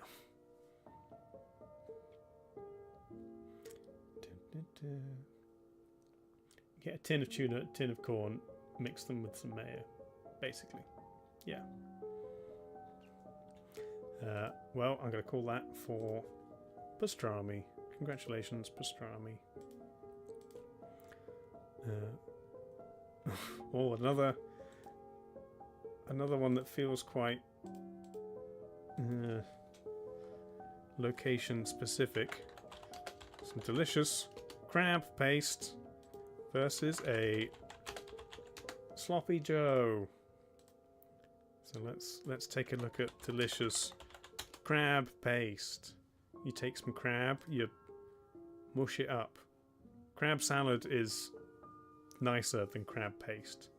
Get a tin of tuna, a tin of corn, mix them with some mayo, basically. Yeah. Well, I'm going to call that for pastrami. Congratulations, pastrami. Oh, another one that feels quite location specific. Some delicious crab paste versus a sloppy Joe. So let's take a look at delicious crab paste. You take some crab, you mush it up. Crab salad is nicer than crab paste.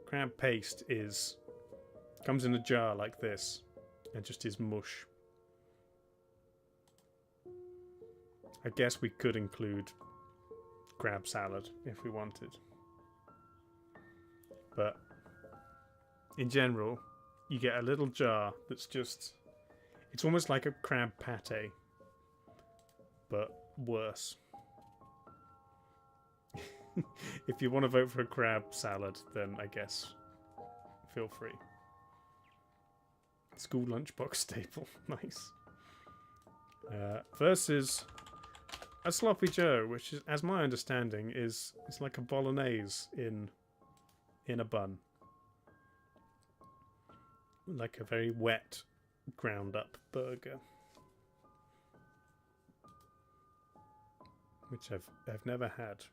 Crab paste comes in a jar like this and just is mush. I guess we could include crab salad if we wanted. But in general, you get a little jar that's just... It's almost like a crab pate, but worse. If you want to vote for a crab salad, then I guess feel free. School lunchbox staple. Nice. Versus a sloppy Joe, which is, as my understanding, is like a bolognese in a bun. Like a very wet, ground up burger. Which I've never had.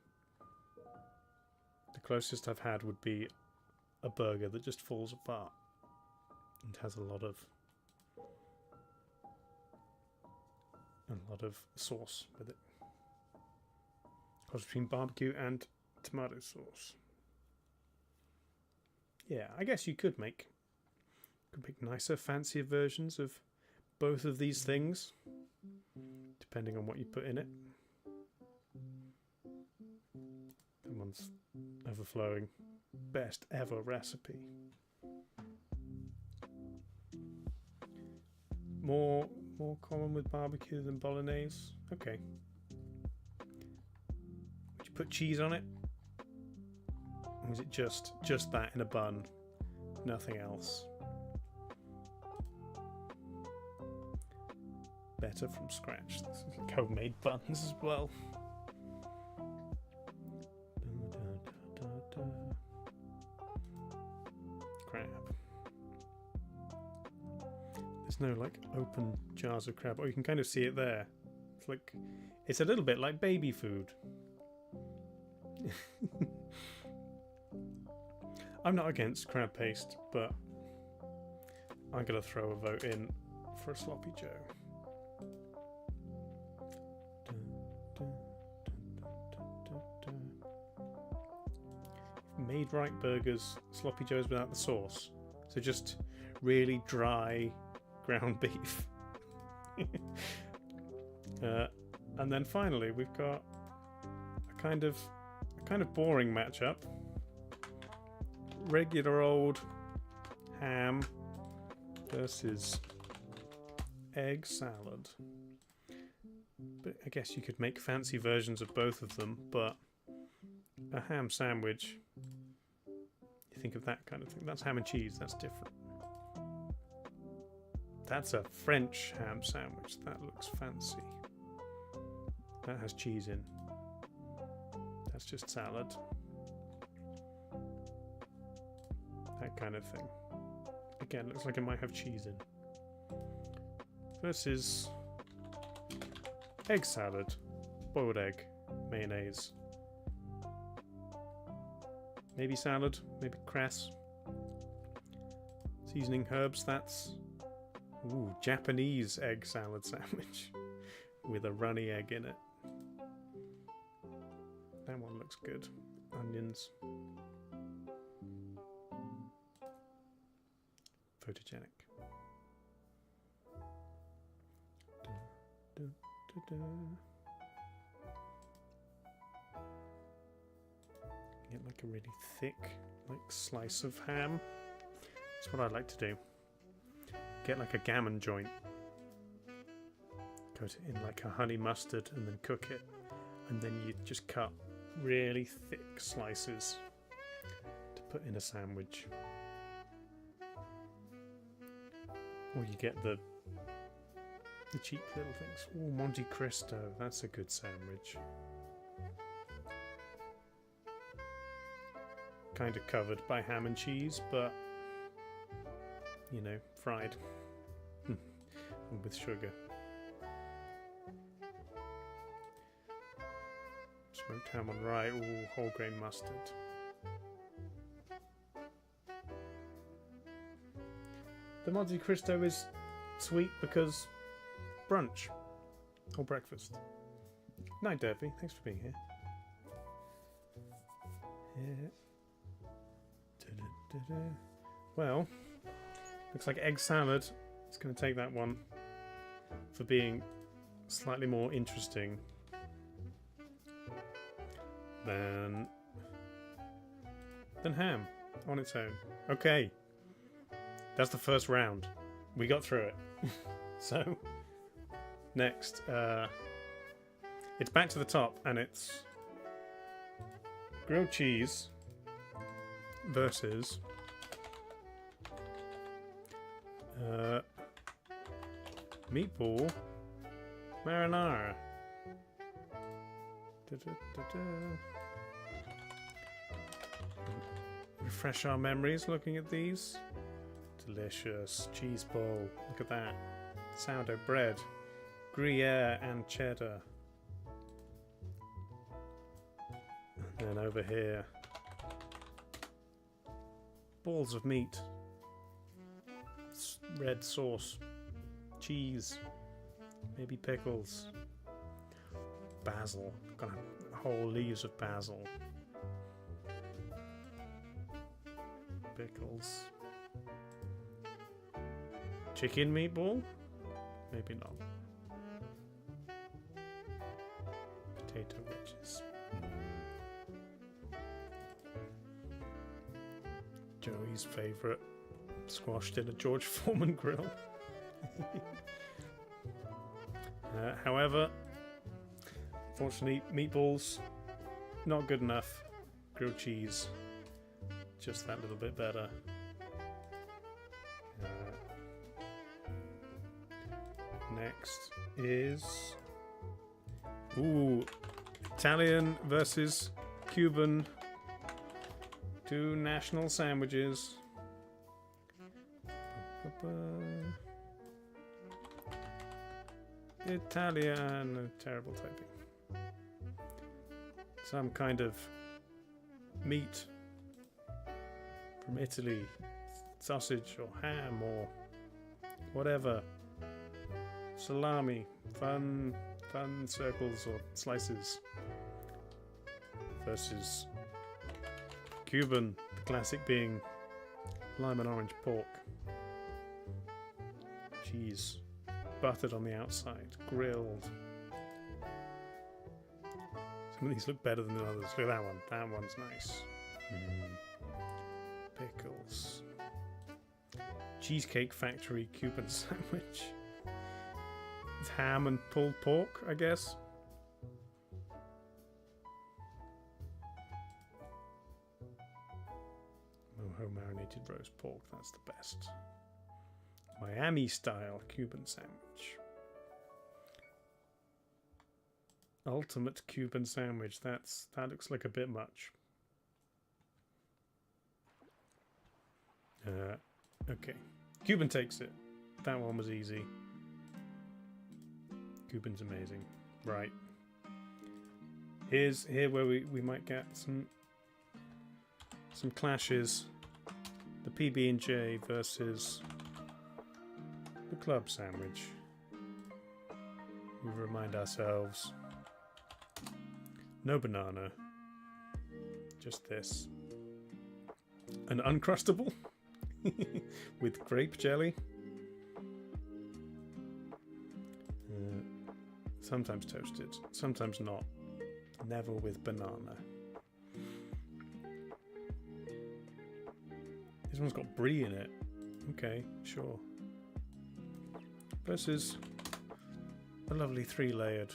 The closest I've had would be a burger that just falls apart and has a lot of sauce with it. Cross between barbecue and tomato sauce. Yeah, I guess you could make nicer, fancier versions of both of these things, depending on what you put in it. That one's overflowing. Best ever recipe. More common with barbecue than bolognese. Okay. Would you put cheese on it? Or is it just that in a bun? Nothing else? Better from scratch. This is homemade buns as well. There's no like open jars of crab. Oh, you can kind of see it there. It's like, it's a little bit like baby food. I'm not against crab paste, but I'm gonna throw a vote in for a sloppy Joe. Made right burgers, sloppy Joes without the sauce. So just really dry ground beef. And then finally we've got a kind of boring matchup. Regular old ham versus egg salad. But I guess you could make fancy versions of both of them, but a ham sandwich, you think of that kind of thing. That's ham and cheese, that's different. That's a French ham sandwich, that looks fancy. That has cheese in. That's just salad. That kind of thing. Again, looks like it might have cheese in. Versus egg salad, boiled egg, mayonnaise. Maybe salad, maybe cress. Seasoning herbs, that's... Ooh, Japanese egg salad sandwich with a runny egg in it. That one looks good. Onions. Photogenic. Get like a really thick slice of ham. That's what I like to do. Get like a gammon joint. Coat it in like a honey mustard and then cook it. And then you just cut really thick slices to put in a sandwich. Or you get the cheap little things. Oh, Monte Cristo, that's a good sandwich. Kind of covered by ham and cheese, but you know, fried and with sugar. Smoked ham on rye, ooh, whole grain mustard. The Monte Cristo is sweet because brunch or breakfast. Night, Derby. Thanks for being here. Yeah. Well, looks like egg salad is going to take that one for being slightly more interesting than ham on its own. Okay. That's the first round. We got through it. So, next, it's back to the top, and it's grilled cheese versus meatball marinara. Refresh our memories looking at these. Delicious cheese ball. Look at that. Sourdough bread, Gruyere and cheddar. And then over here, balls of meat, red sauce, cheese, maybe pickles, basil. Got whole leaves of basil, pickles. Chicken meatball? Maybe not. Potato wedges. Joey's favourite. Squashed in a George Foreman grill. However, unfortunately, meatballs, not good enough. Grilled cheese, just that little bit better. Next is Italian versus Cuban. Two national sandwiches. Italian. Terrible typing. Some kind of meat from Italy. Sausage or ham or whatever. Salami. Fun circles or slices. Versus Cuban, the classic being lime and orange pork. Cheese buttered on the outside, grilled. Some of these look better than the others. Look at that one. That one's nice. Pickles. Cheesecake Factory Cuban sandwich. It's ham and pulled pork, I guess. Mojo marinated roast pork, that's the best. Miami style Cuban sandwich. Ultimate Cuban sandwich, that looks like a bit much. Okay. Cuban takes it. That one was easy. Cuban's amazing. Right. Here where we might get some clashes. The PB&J versus the club sandwich. We remind ourselves. No banana. Just this. An Uncrustable with grape jelly. Sometimes toasted, sometimes not. Never with banana. This one's got brie in it. Okay, sure. Versus a lovely 3-layered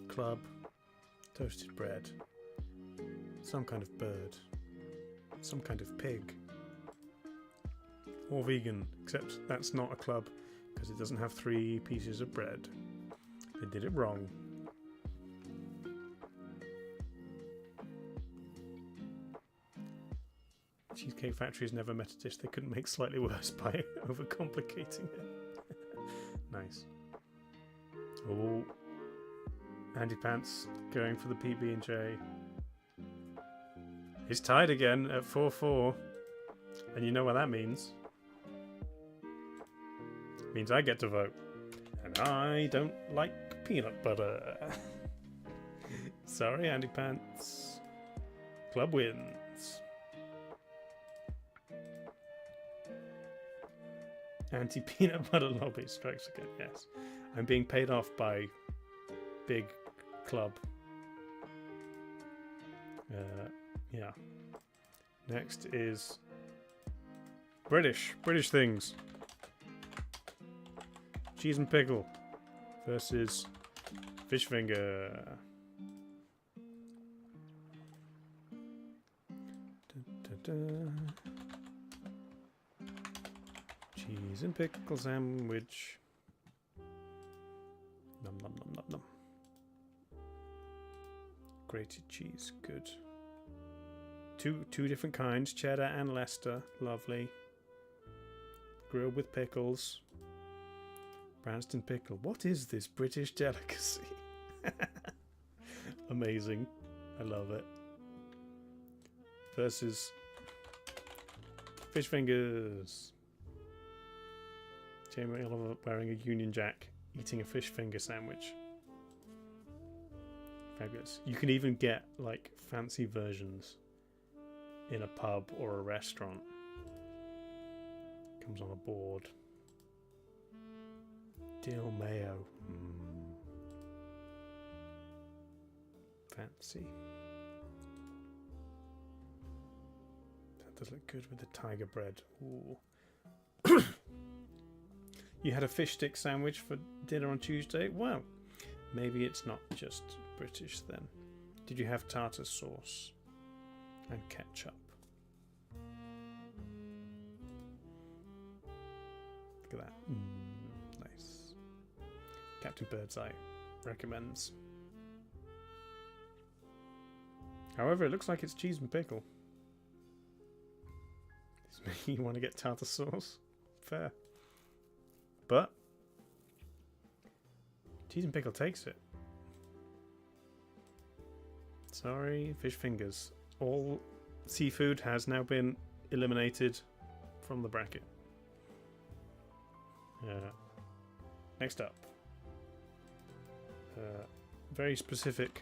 club toasted bread. Some kind of bird. Some kind of pig. Or vegan, except that's not a club because it doesn't have 3 pieces of bread. They did it wrong. Cheesecake Factory has never met a dish they couldn't make slightly worse by overcomplicating it. Nice. Oh, Andy Pants going for the PB&J. It's tied again at 4-4. And you know what that means. It means I get to vote. And I don't like peanut butter. Sorry, Andy Pants. Club wins. Anti-peanut butter lobby strikes again, yes. I'm being paid off by big club. Yeah. Next is British things. Cheese and pickle versus fish finger. Cheese and pickle sandwich. Nom nom nom nom nom. Grated cheese, good. Two different kinds, cheddar and Leicester, lovely. Grilled with pickles. Branston pickle. What is this British delicacy? Amazing. I love it. Versus fish fingers. Jamie Oliver wearing a Union Jack, eating a fish finger sandwich. Fabulous. You can even get like fancy versions in a pub or a restaurant. Comes on a board. Dill mayo. Fancy. That does look good with the tiger bread. Ooh. You had a fish stick sandwich for dinner on Tuesday? Well, maybe it's not just British then. Did you have tartar sauce and ketchup? Look at that. Nice. Captain Birdseye recommends. However, it looks like it's cheese and pickle. Does it make you want to get tartar sauce? Fair. But Cheese and pickle takes it. Sorry, fish fingers. All seafood has now been eliminated from the bracket. Next up. Very specific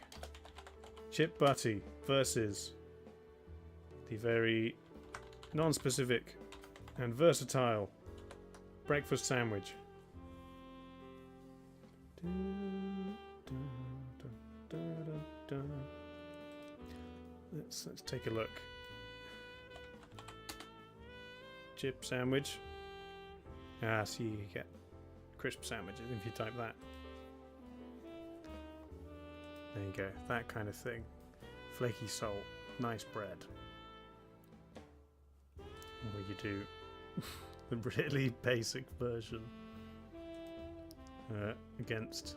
chip butty versus the very non-specific and versatile breakfast sandwich. Let's take a look. Chip sandwich. See, you get crisp sandwiches if you type that. There you go, that kind of thing. Flaky salt, nice bread. Or you do the really basic version against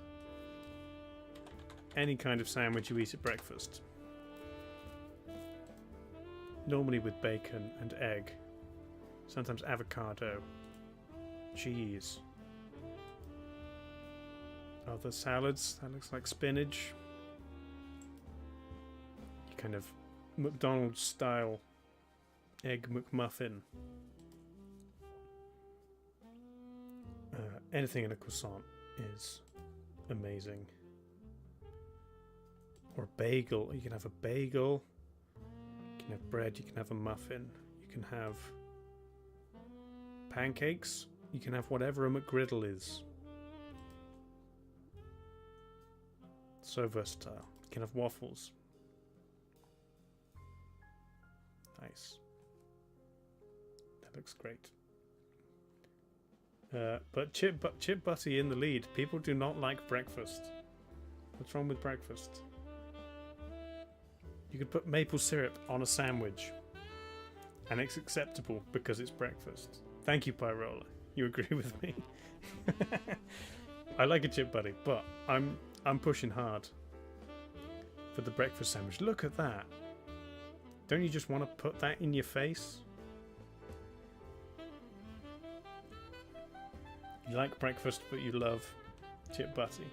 any kind of sandwich you eat at breakfast. Normally with bacon and egg, sometimes avocado, cheese. Other salads, that looks like spinach. Kind of McDonald's style egg McMuffin. Anything in a croissant is amazing. Or a bagel. You can have a bagel. You can have bread. You can have a muffin. You can have pancakes. You can have whatever a McGriddle is. So versatile. You can have waffles. Nice. That looks great. But chip butty in the lead. People do not like breakfast. What's wrong with breakfast? You could put maple syrup on a sandwich, and it's acceptable because it's breakfast. Thank you, Pyrola. You agree with me? I like a chip butty, but I'm pushing hard for the breakfast sandwich. Look at that. Don't you just want to put that in your face? You like breakfast, but you love chip butty.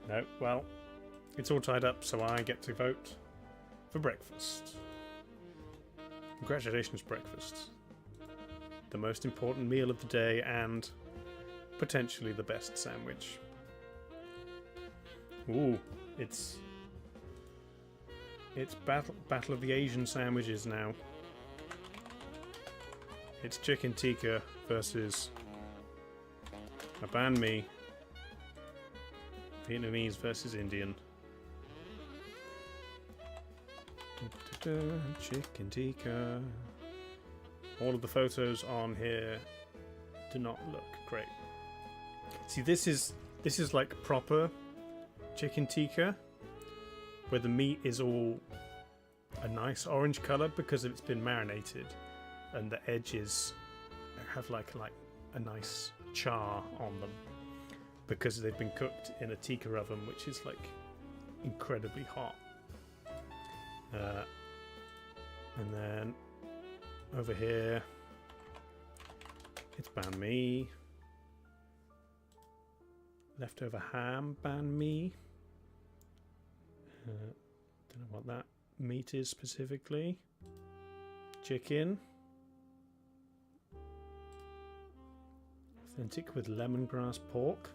No, well, it's all tied up, so I get to vote for breakfast. Congratulations, breakfast. The most important meal of the day and potentially the best sandwich. Ooh, it's battle of the Asian sandwiches now. It's chicken tikka versus a banh mi. Vietnamese versus Indian. Chicken tikka. All of the photos on here do not look great. See, this is like proper chicken tikka, where the meat is all a nice orange color because it's been marinated, and the edges have like a nice char on them because they've been cooked in a tikka oven, which is like incredibly hot. And then over here, it's banh mi. Leftover ham banh mi. Don't know what that meat is specifically. Chicken. Authentic with lemongrass pork.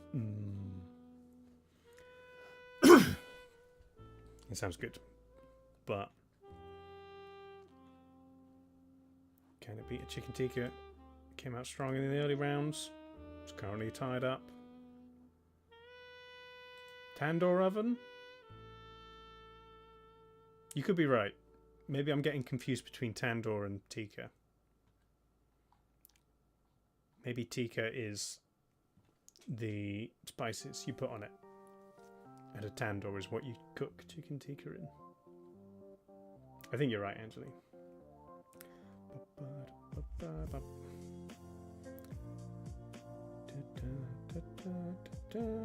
It sounds good, but can it beat a chicken tikka? Came out strong in the early rounds. It's currently tied up. Tandoor oven? You could be right. Maybe I'm getting confused between tandoor and tikka. Maybe tikka is the spices you put on it, and a tandoor is what you cook chicken tikka in. I think you're right, Anjali.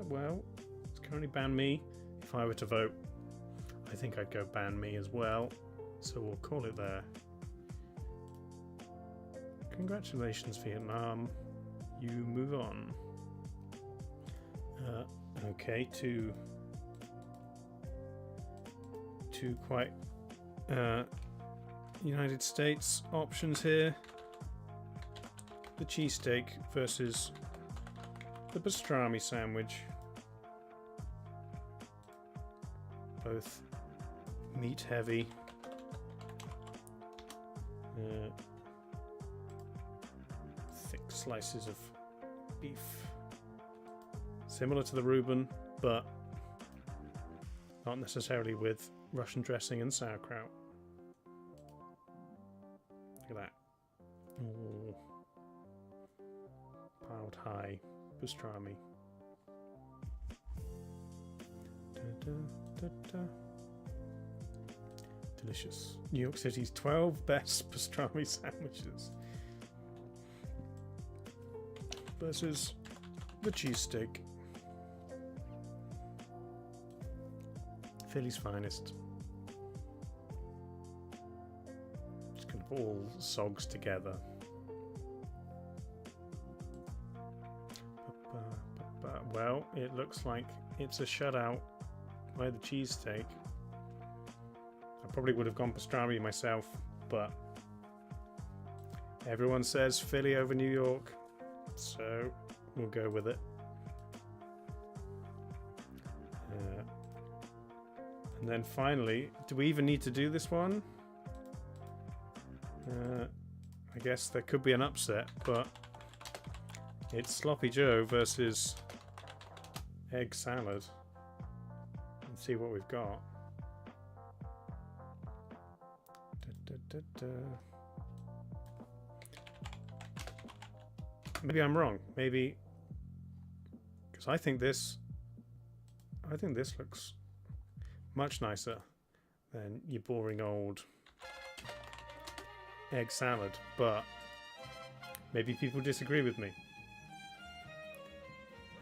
Well, it's currently banh mi. If I were to vote, I think I'd go banh mi as well. So we'll call it there. Congratulations, Vietnam. You move on. Okay, two quite United States options here. The cheesesteak versus the pastrami sandwich. Both meat heavy. Thick slices of beef. Similar to the Reuben, but not necessarily with Russian dressing and sauerkraut. Look at that. Oh. Piled high pastrami. Da, da, da, da. Delicious. New York City's 12 best pastrami sandwiches versus the cheesesteak. Philly's finest. Just kind of all sogs together. Well, it looks like it's a shutout by the cheesesteak. I probably would have gone pastrami myself, but everyone says Philly over New York, so we'll go with it. And then finally, do we even need to do this one? I guess there could be an upset, but it's Sloppy Joe versus egg salad. Let's see what we've got. Maybe I'm wrong. Maybe because I think this looks much nicer than your boring old egg salad, but maybe people disagree with me.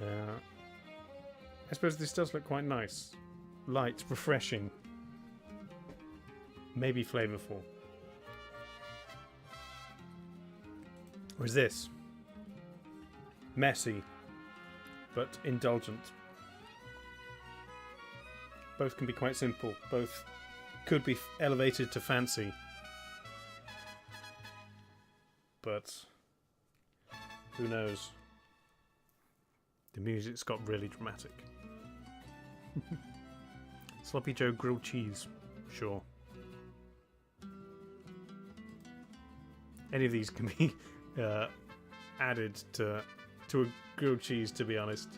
I suppose this does look quite nice. Light, refreshing, maybe flavorful. Or is this messy but indulgent? Both can be quite simple. Both could be elevated to fancy. But who knows? The music's got really dramatic. Sloppy Joe grilled cheese, sure. Any of these can be added to a grilled cheese, to be honest.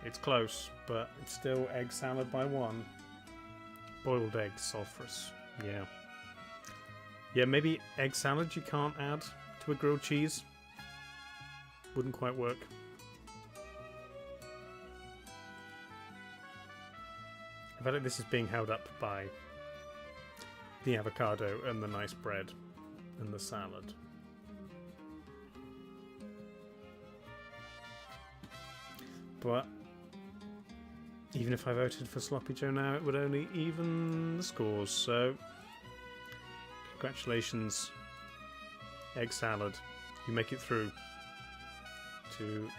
It's close, but it's still egg salad by one. Boiled eggs, sulphurous. Yeah. Yeah, maybe egg salad you can't add to a grilled cheese. Wouldn't quite work. I feel like this is being held up by the avocado and the nice bread and the salad. But even if I voted for Sloppy Joe now, it would only even the scores. So congratulations, egg salad. You make it through to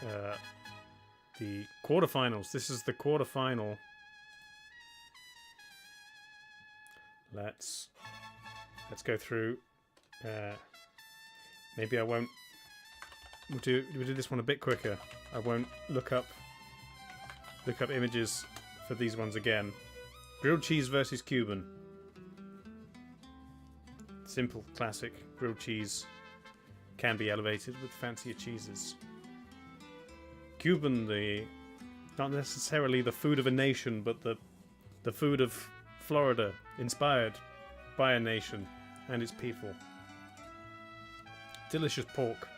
the quarterfinals. This is the quarterfinal. Let's go through. Maybe I won't. We'll do this one a bit quicker. I won't look up images for these ones again. Grilled cheese versus Cuban. Simple, classic grilled cheese can be elevated with fancier cheeses. Cuban, not necessarily the food of a nation, but the food of Florida, inspired by a nation and its people. Delicious pork.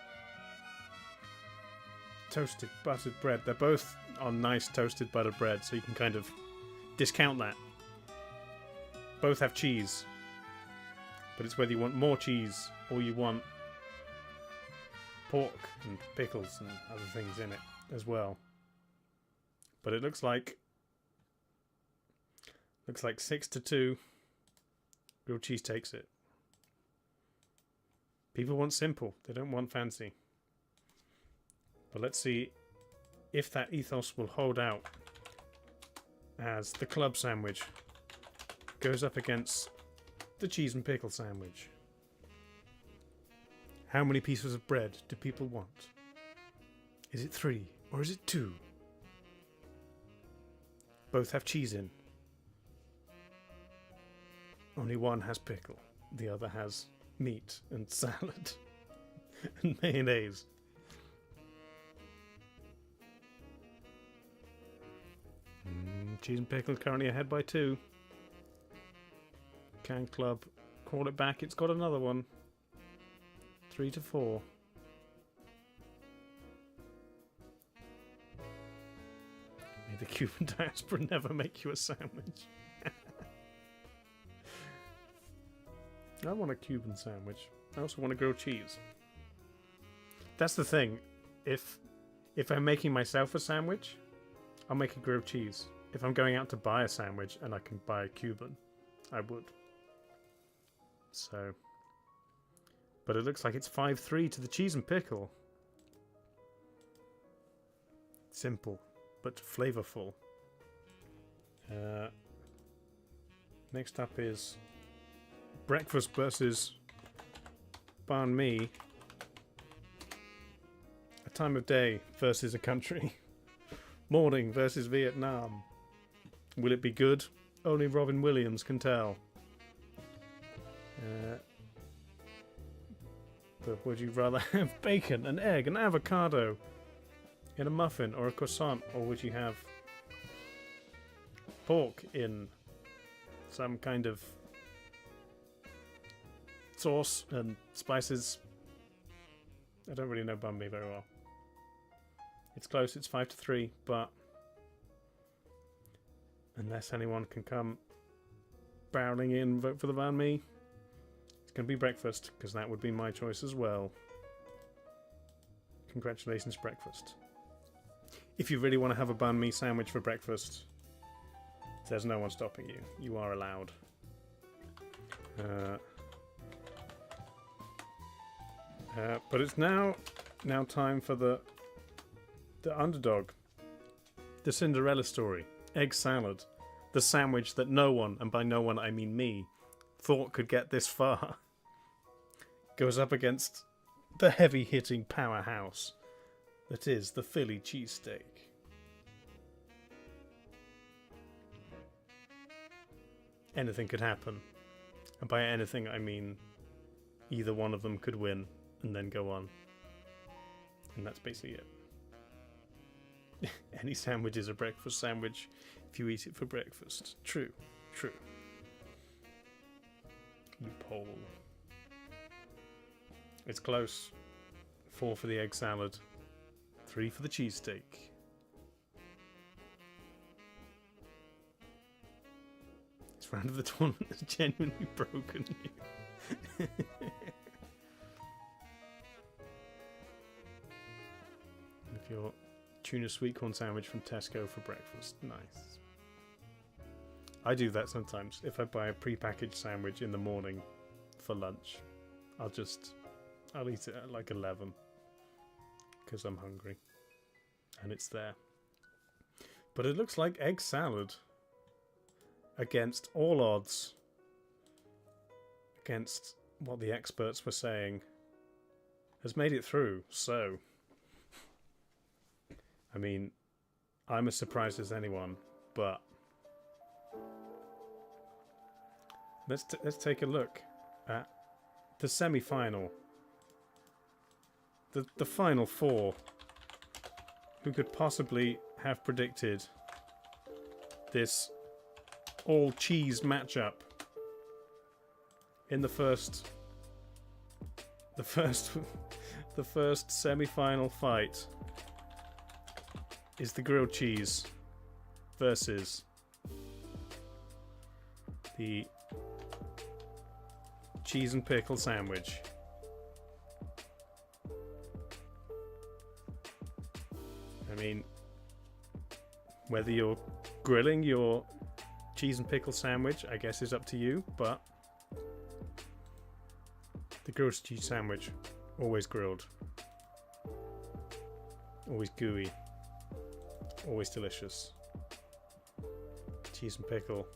Toasted buttered bread. They're both on nice toasted buttered bread, so you can kind of discount that. Both have cheese, but it's whether you want more cheese or you want pork and pickles and other things in it as well. But it looks like 6-2. Grilled cheese takes it. People want simple. They don't want fancy. But let's see if that ethos will hold out as the club sandwich goes up against the cheese and pickle sandwich. How many pieces of bread do people want? Is it 3 or is it 2? Both have cheese in. Only one has pickle. The other has meat and salad and mayonnaise. Cheese and pickle currently ahead by 2. Can Club call it back? It's got another one. 3-4. May the Cuban diaspora never make you a sandwich. I want a Cuban sandwich. I also want a grilled cheese. That's the thing. If I'm making myself a sandwich, I'll make a grilled cheese. If I'm going out to buy a sandwich and I can buy a Cuban, I would. So, but it looks like it's 5-3 to the cheese and pickle. Simple, but flavorful. Next up is breakfast versus banh mi. A time of day versus a country. Morning versus Vietnam. Will it be good? Only Robin Williams can tell. But would you rather have bacon, an egg, an avocado in a muffin or a croissant? Or would you have pork in some kind of sauce and spices? I don't really know banh mi very well. It's close, it's 5-3, but unless anyone can come barreling in and vote for the banh mi, it's going to be breakfast, because that would be my choice as well. Congratulations, breakfast. If you really want to have a banh mi sandwich for breakfast, there's no one stopping you. You are allowed. But it's now time for the underdog. The Cinderella story. Egg salad. The sandwich that no one, and by no one I mean me, thought could get this far. Goes up against the heavy-hitting powerhouse that is the Philly cheesesteak. Anything could happen. And by anything I mean either one of them could win and then go on. And that's basically it. Any sandwich is a breakfast sandwich if you eat it for breakfast. True. True. Loophole. It's close. 4 for the egg salad. 3 for the cheesesteak. This round of the tournament has genuinely broken you. If you're tuna sweet corn sandwich from Tesco for breakfast. Nice. I do that sometimes. If I buy a pre-packaged sandwich in the morning for lunch, I'll eat it at like 11 because I'm hungry and it's there. But it looks like egg salad, against all odds, against what the experts were saying, has made it through. So I mean, I'm as surprised as anyone, but let's take a look at the semi-final. The final 4. Who could possibly have predicted this all-cheese matchup in the first semi-final fight? Is the grilled cheese versus the cheese and pickle sandwich. I mean, whether you're grilling your cheese and pickle sandwich, I guess is up to you, but the grilled cheese sandwich, always grilled, always gooey, always delicious. Cheese and pickle.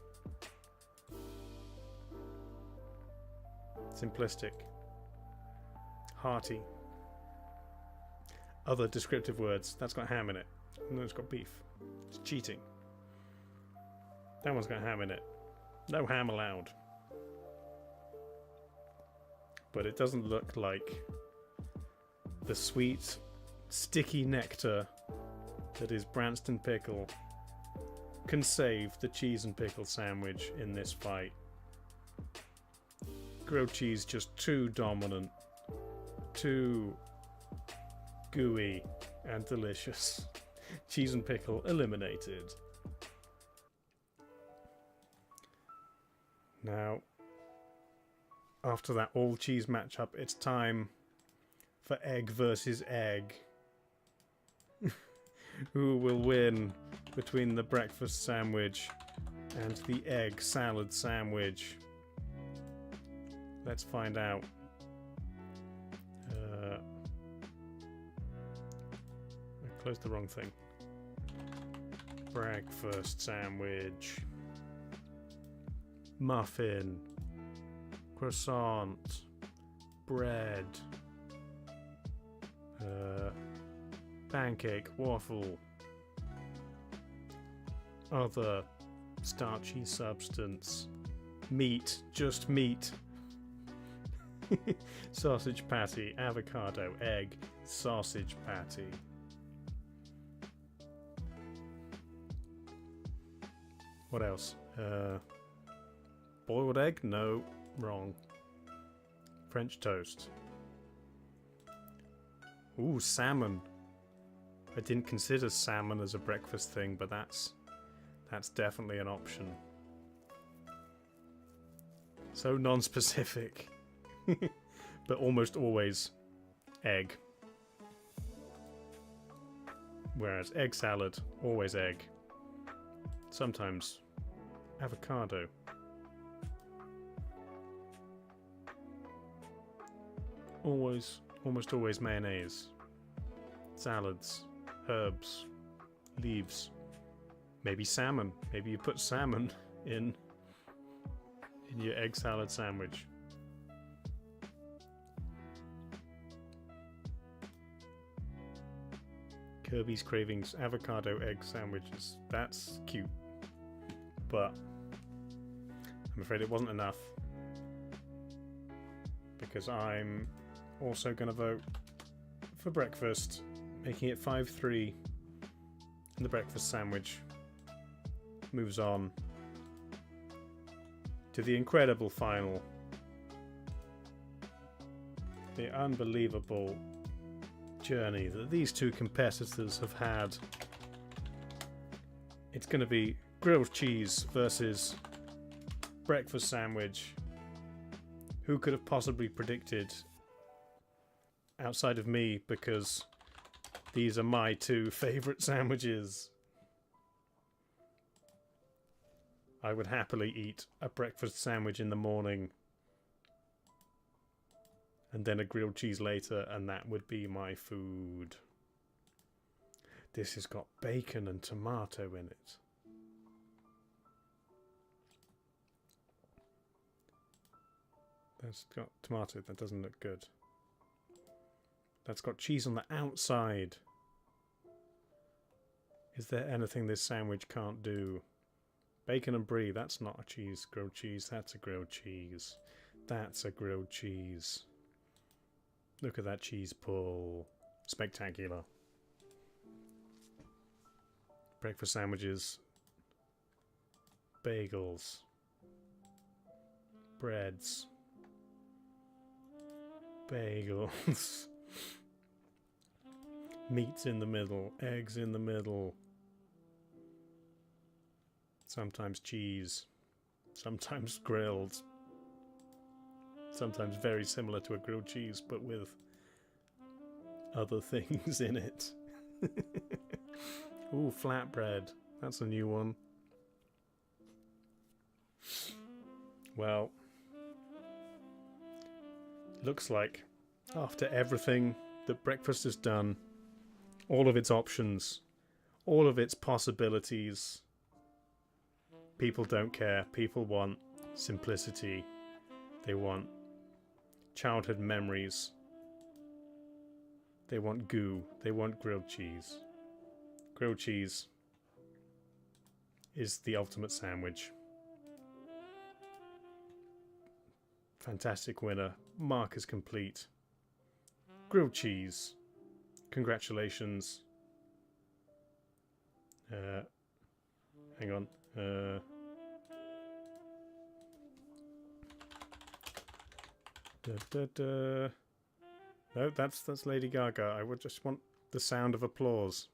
Simplistic. Hearty. Other descriptive words. That's got ham in it. No, it's got beef. It's cheating. That one's got ham in it. No ham allowed. But it doesn't look like the sweet, sticky nectar that is Branston pickle can save the cheese and pickle sandwich in this fight. Grilled cheese just too dominant, too gooey and delicious. Cheese and pickle eliminated. Now, after that all cheese matchup, it's time for egg versus egg. Who will win between the breakfast sandwich and the egg salad sandwich? Let's find out. I closed the wrong thing. Breakfast sandwich. Muffin. Croissant. Bread. Pancake, waffle, other starchy substance, meat, just meat, sausage patty, avocado, egg, sausage patty. What else? Boiled egg? No, wrong. French toast. Ooh, salmon. I didn't consider salmon as a breakfast thing, but that's definitely an option. So non-specific. But almost always egg. Whereas egg salad, always egg. Sometimes avocado. Almost always mayonnaise. Salads. Herbs, leaves, maybe salmon. Maybe you put salmon in your egg salad sandwich. Kirby's Cravings avocado egg sandwiches. That's cute. But I'm afraid it wasn't enough. Because I'm also going to vote for breakfast. Making it 5-3, and the breakfast sandwich moves on to the incredible final. The unbelievable journey that these two competitors have had. It's going to be grilled cheese versus breakfast sandwich. Who could have possibly predicted outside of me, because these are my two favourite sandwiches. I would happily eat a breakfast sandwich in the morning and then a grilled cheese later, and that would be my food. This has got bacon and tomato in it. That's got tomato, that doesn't look good. That's got cheese on the outside. Is there anything this sandwich can't do? Bacon and brie, that's not a cheese. Grilled cheese, that's a grilled cheese. That's a grilled cheese. Look at that cheese pull. Spectacular. Breakfast sandwiches. Bagels. Breads. Bagels. Meats in the middle. Eggs in the middle. Sometimes cheese. Sometimes grilled. Sometimes very similar to a grilled cheese, but with other things in it. Ooh, flatbread. That's a new one. Well, looks like after everything that breakfast has done, all of its options, all of its possibilities, people don't care. People want simplicity. They want childhood memories. They want goo. They want grilled cheese. Grilled cheese is the ultimate sandwich. Fantastic winner. Mark is complete. Grilled cheese. Congratulations. Hang on. No, that's Lady Gaga. I would just want the sound of applause.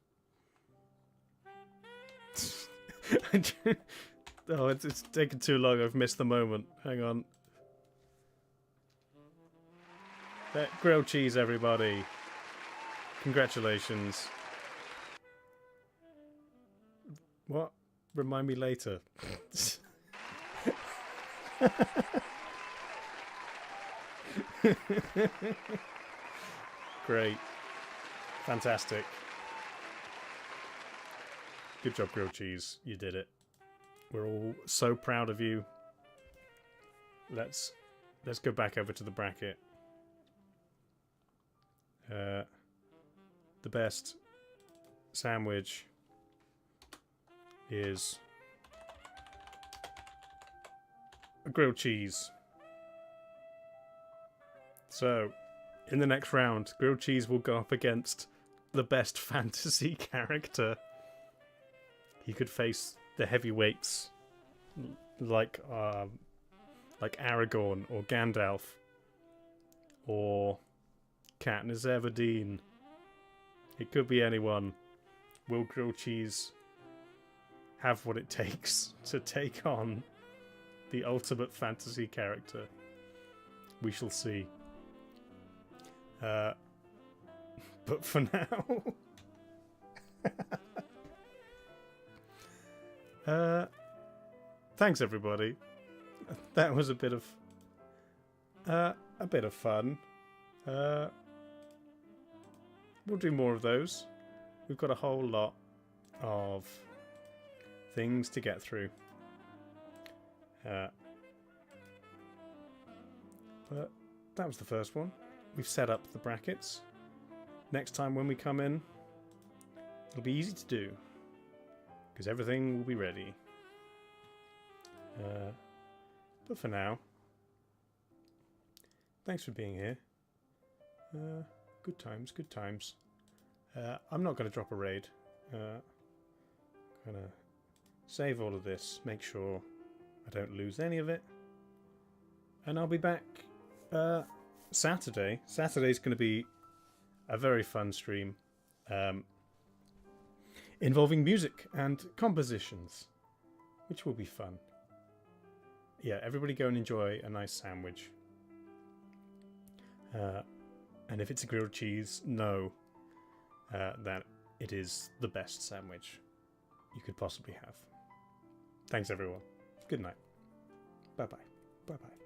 Oh, it's taken too long. I've missed the moment. Hang on. Grilled cheese, everybody. Congratulations. What? Remind me later. Great. Fantastic. Good job, grilled cheese. You did it. We're all so proud of you. Let's go back over to the bracket. The best sandwich is a grilled cheese. So, in the next round, grilled cheese will go up against the best fantasy character. He could face the heavyweights like Aragorn or Gandalf or Katniss Everdeen. It could be anyone. Will grilled cheese have what it takes to take on the ultimate fantasy character? We shall see. But for now, thanks everybody. That was a bit of fun. We'll do more of those. We've got a whole lot of things to get through. But that was the first one. We've set up the brackets. Next time when we come in, it'll be easy to do because everything will be ready. But for now, thanks for being here. Good times, good times. I'm not going to drop a raid. Gonna save all of this, make sure I don't lose any of it, and I'll be back Saturday. Saturday's going to be a very fun stream involving music and compositions, which will be fun. Yeah, everybody go and enjoy a nice sandwich. And if it's a grilled cheese, know that it is the best sandwich you could possibly have. Thanks, everyone. Good night. Bye-bye. Bye-bye.